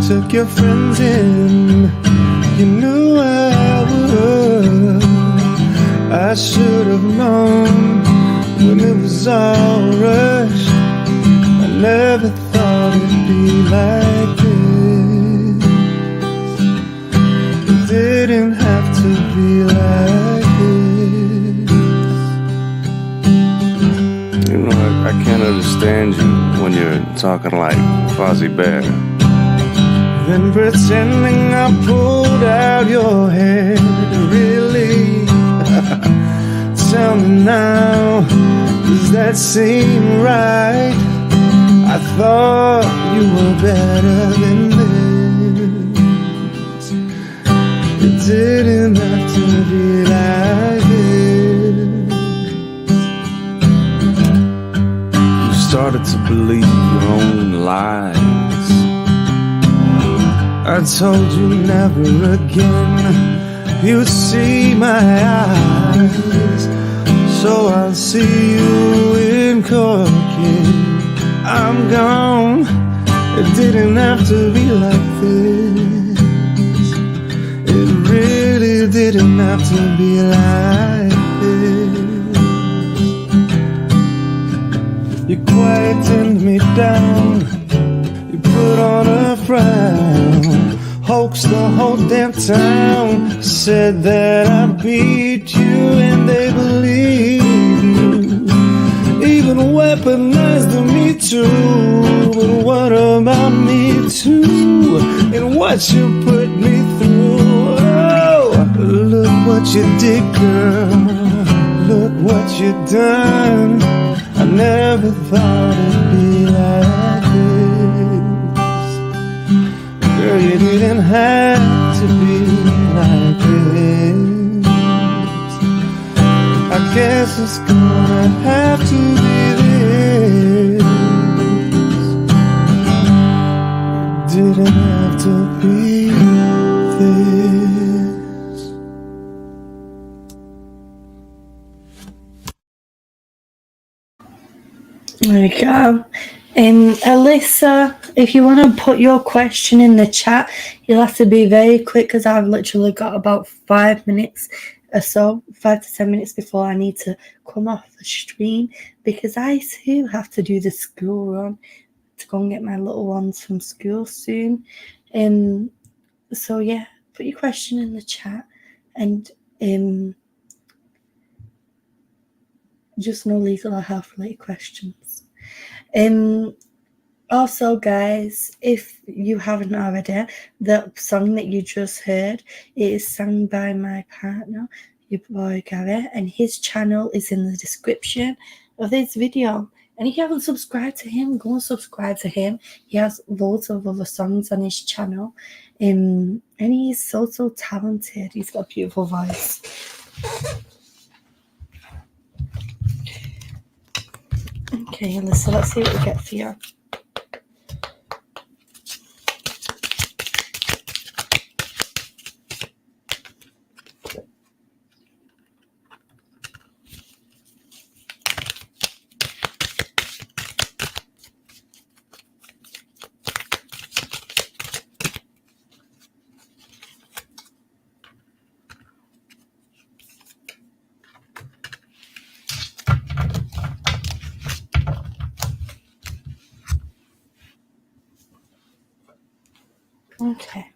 Took your friends in. You knew I would. I should have known when it was all rushed. I never thought it'd be like this. It didn't have to be like this. You know, I can't understand you when you're talking like Fozzie Bear. Then pretending I pulled out your hair. Really? Tell me now, does that seem right? I thought you were better than this. It didn't have to be like this. You started to believe your own lies. I told you never again you'd see my eyes. So I'll see you in court, kid. I'm gone. It didn't have to be like this. It really didn't have to be like this. You quietened me down. You put on a frown. Hoaxed the whole damn town. Said that I beat you and they believe you. Even weaponized the Me Too. But what about me too? And what you put me through? Oh, look what you did, girl. Look what you done. I never thought it'd be like this. Girl, you didn't have to be like this. I guess it's gonna have to be this. It didn't have to be this. There we go. Alyssa, if you want to put your question in the chat, you'll have to be very quick because I've literally got about 5 minutes or so, 5 to 10 minutes before I need to come off the stream because I too have to do the school run to go and get my little ones from school soon. So yeah, put your question in the chat and just no legal or health related questions. Also, guys, if you haven't already, the song that you just heard is sung by my partner, your boy Gary, and his channel is in the description of this video. And if you haven't subscribed to him, go and subscribe to him. He has loads of other songs on his channel, and he's so talented. He's got a beautiful voice. Okay, Alyssa, let's see what we get for you. Okay.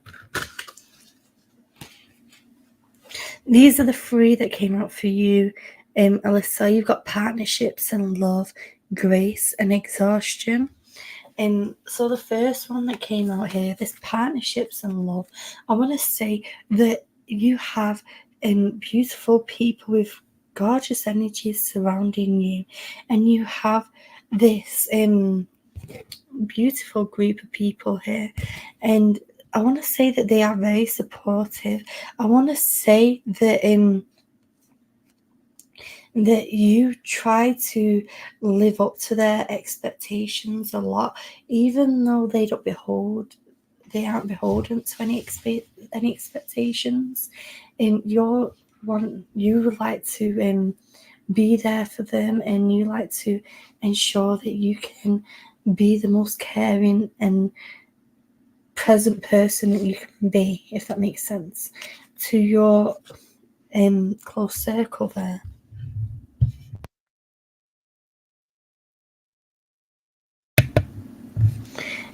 These are the 3 that came out for you, Alyssa. You've got partnerships and love, grace and exhaustion. So the first one that came out here, this partnerships and love, I want to say that you have beautiful people with gorgeous energies surrounding you, and you have this beautiful group of people here, and I want to say that they are very supportive. I want to say that that you try to live up to their expectations a lot, even though they aren't beholden to any expectations. You like to be there for them, and you like to ensure that you can be the most caring and present person that you can be, if that makes sense, to your close circle there.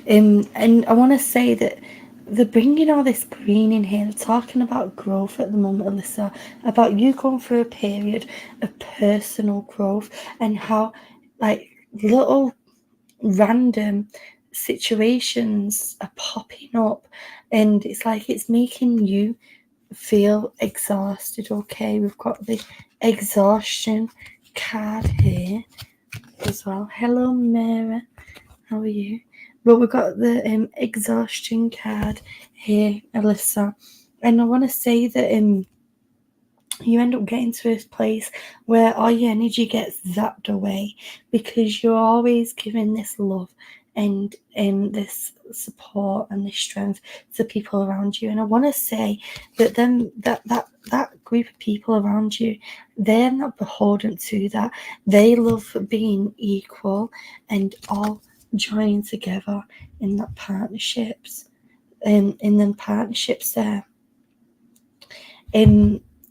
And I want to say that they're bringing all this green in here. They're talking about growth at the moment, Alyssa, about you going through a period of personal growth and how like little random situations are popping up, and it's like it's making you feel exhausted. Okay, we've got the exhaustion card here as well. Hello, Mara, how are you? But we've got the exhaustion card here, Alyssa, and I want to say that you end up getting to a place where all your energy gets zapped away because you're always giving this love and this support and this strength to people around you. And I want to say that that group of people around you, they're not beholden to that. They love being equal and all joining together in that partnerships, in them partnerships there.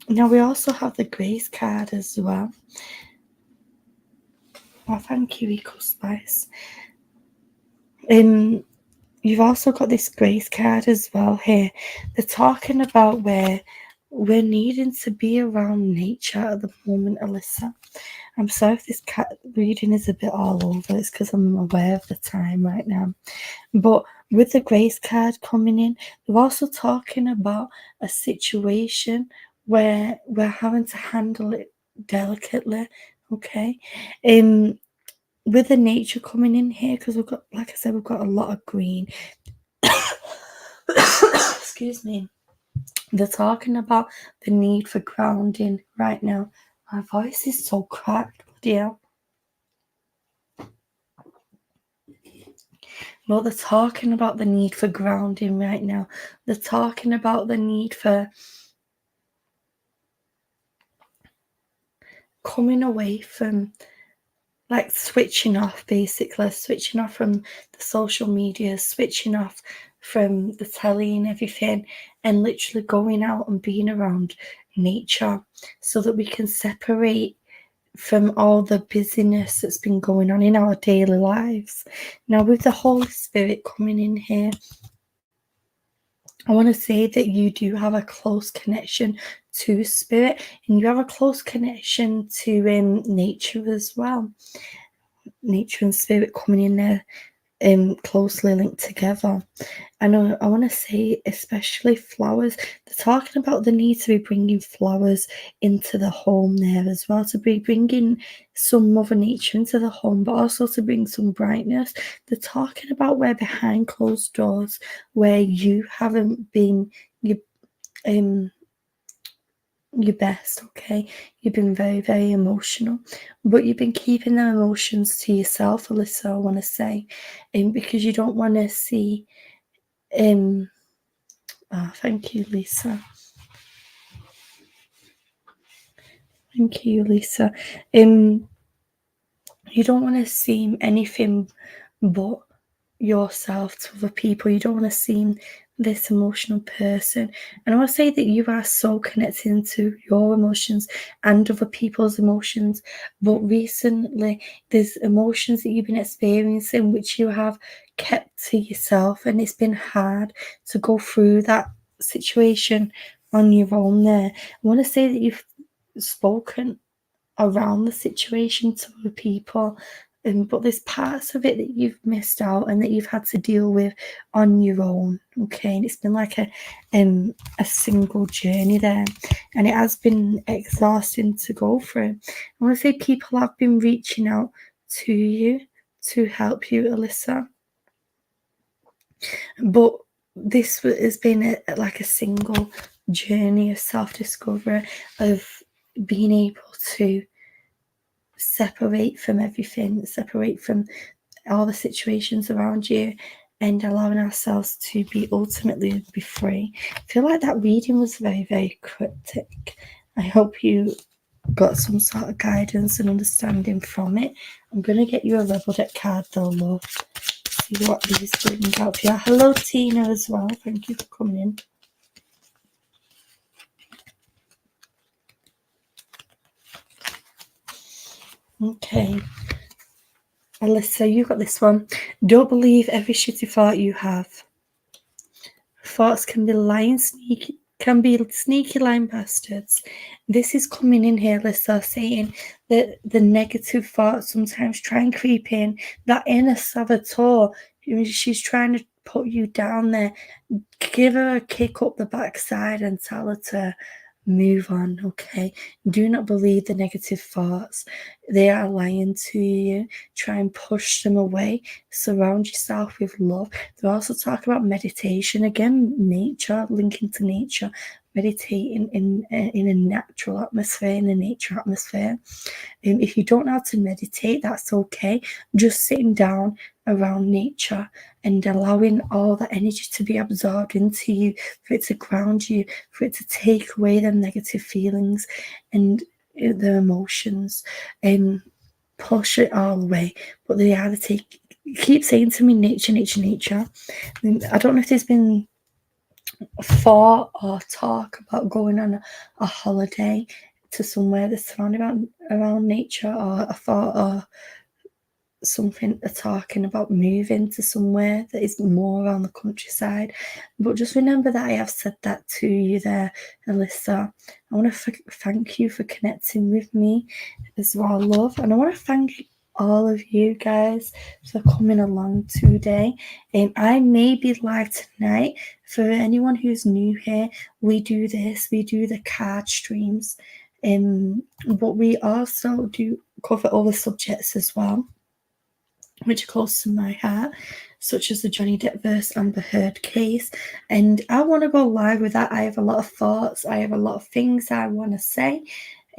Now we also have the Grace card as well. Oh, thank you, Eco Spice. You've also got this Grace card as well here. They're talking about where we're needing to be around nature at the moment, Alyssa. I'm sorry if this reading is a bit all over. It's because I'm aware of the time right now. But with the Grace card coming in, they're also talking about a situation where we're having to handle it delicately, okay? With the nature coming in here, because we've got, like I said, we've got a lot of green. Excuse me. They're talking about the need for grounding right now. My voice is so cracked, dear. Well, they're talking about the need for grounding right now. They're talking about the need for coming away from, like, switching off, basically, switching off from the social media, switching off from the telly and everything, and literally going out and being around nature so that we can separate from all the busyness that's been going on in our daily lives. Now, with the Holy Spirit coming in here, I want to say that you do have a close connection to spirit, and you have a close connection to nature as well. Nature and spirit coming in there closely linked together. And I want to say, especially flowers, they're talking about the need to be bringing flowers into the home there as well, to be bringing some Mother Nature into the home, but also to bring some brightness. They're talking about where behind closed doors, where you haven't been your best, okay? You've been very, very emotional, but you've been keeping them emotions to yourself, Alyssa, I want to say, because you don't want to see thank you, Lisa. Thank you, Lisa. You don't want to seem anything but yourself to other people. You don't want to seem this emotional person. And I want to say that you are so connected into your emotions and other people's emotions. But recently, there's emotions that you've been experiencing which you have kept to yourself, and it's been hard to go through that situation on your own there. I want to say that you've spoken around the situation to other people, but there's parts of it that you've missed out and that you've had to deal with on your own, okay? And it's been like a single journey there, and it has been exhausting to go through. I want to say people have been reaching out to you to help you, Alyssa, but this has been like a single journey of self-discovery, of being able to separate from everything, separate from all the situations around you, and allowing ourselves to be ultimately be free. I feel like that reading was very, very cryptic. I hope you got some sort of guidance and understanding from it. I'm going to get you a Rebel Deck card though, love. See what these bring out for you. Hello, Tina, as well. Thank you for coming in. Okay. Alyssa, you got this one. Don't believe every shitty thought you have. Thoughts can be lying, can be sneaky lying bastards. This is coming in here, Lisa, saying that the negative thoughts sometimes try and creep in. That inner saboteur, she's trying to put you down there. Give her a kick up the backside and tell her to move on, okay? Do not believe the negative thoughts. They are lying to you. Try and push them away. Surround yourself with love. They also talk about meditation. Again, nature, linking to nature. Meditating in a natural atmosphere, in a nature atmosphere. If you don't know how to meditate, that's okay. Just sitting down around nature and allowing all the energy to be absorbed into you, for it to ground you, for it to take away them negative feelings and the emotions, and push it all away. But they either keep saying to me, nature, nature, nature. I don't know if there's been thought or talk about going on a holiday to somewhere that's surrounded around nature, or a thought or something talking about moving to somewhere that is more around the countryside. But just remember that I have said that to you there, Alyssa. I want to thank you for connecting with me as well, love. And I want to thank all of you guys for coming along today. I may be live tonight. For anyone who's new here, we do this. We do the card streams. But we also do cover other subjects as well, which are close to my heart, such as the Johnny Depp versus Amber Heard case. And I want to go live with that. I have a lot of thoughts. I have a lot of things I want to say.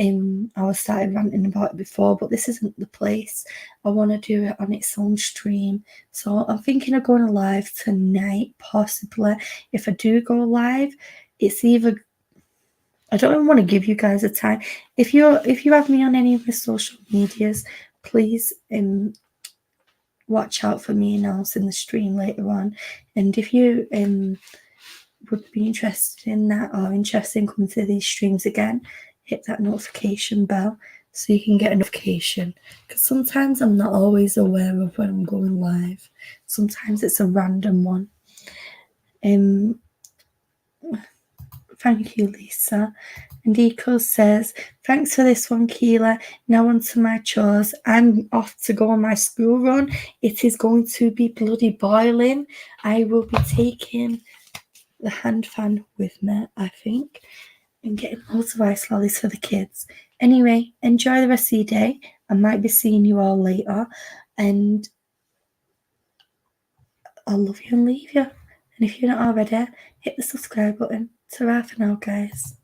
I started ranting about it before, but this isn't the place. I want to do it on its own stream. So I'm thinking of going live tonight, possibly. If I do go live, it's either... I don't even want to give you guys a time. If you have me on any of my social medias, please watch out for me announcing the stream later on. And if you would be interested in that, or interested in coming to these streams again, hit that notification bell so you can get a notification, because sometimes I'm not always aware of when I'm going live. Sometimes it's a random one. Thank you, Lisa. And Eco says, thanks for this one, Keela. Now on to my chores. I'm off to go on my school run. It is going to be bloody boiling. I will be taking the hand fan with me, I think, and getting loads of ice lollies for the kids. Anyway, enjoy the rest of your day. I might be seeing you all later. And I'll love you and leave you. And if you're not already, hit the subscribe button. Ta-ra for now, guys.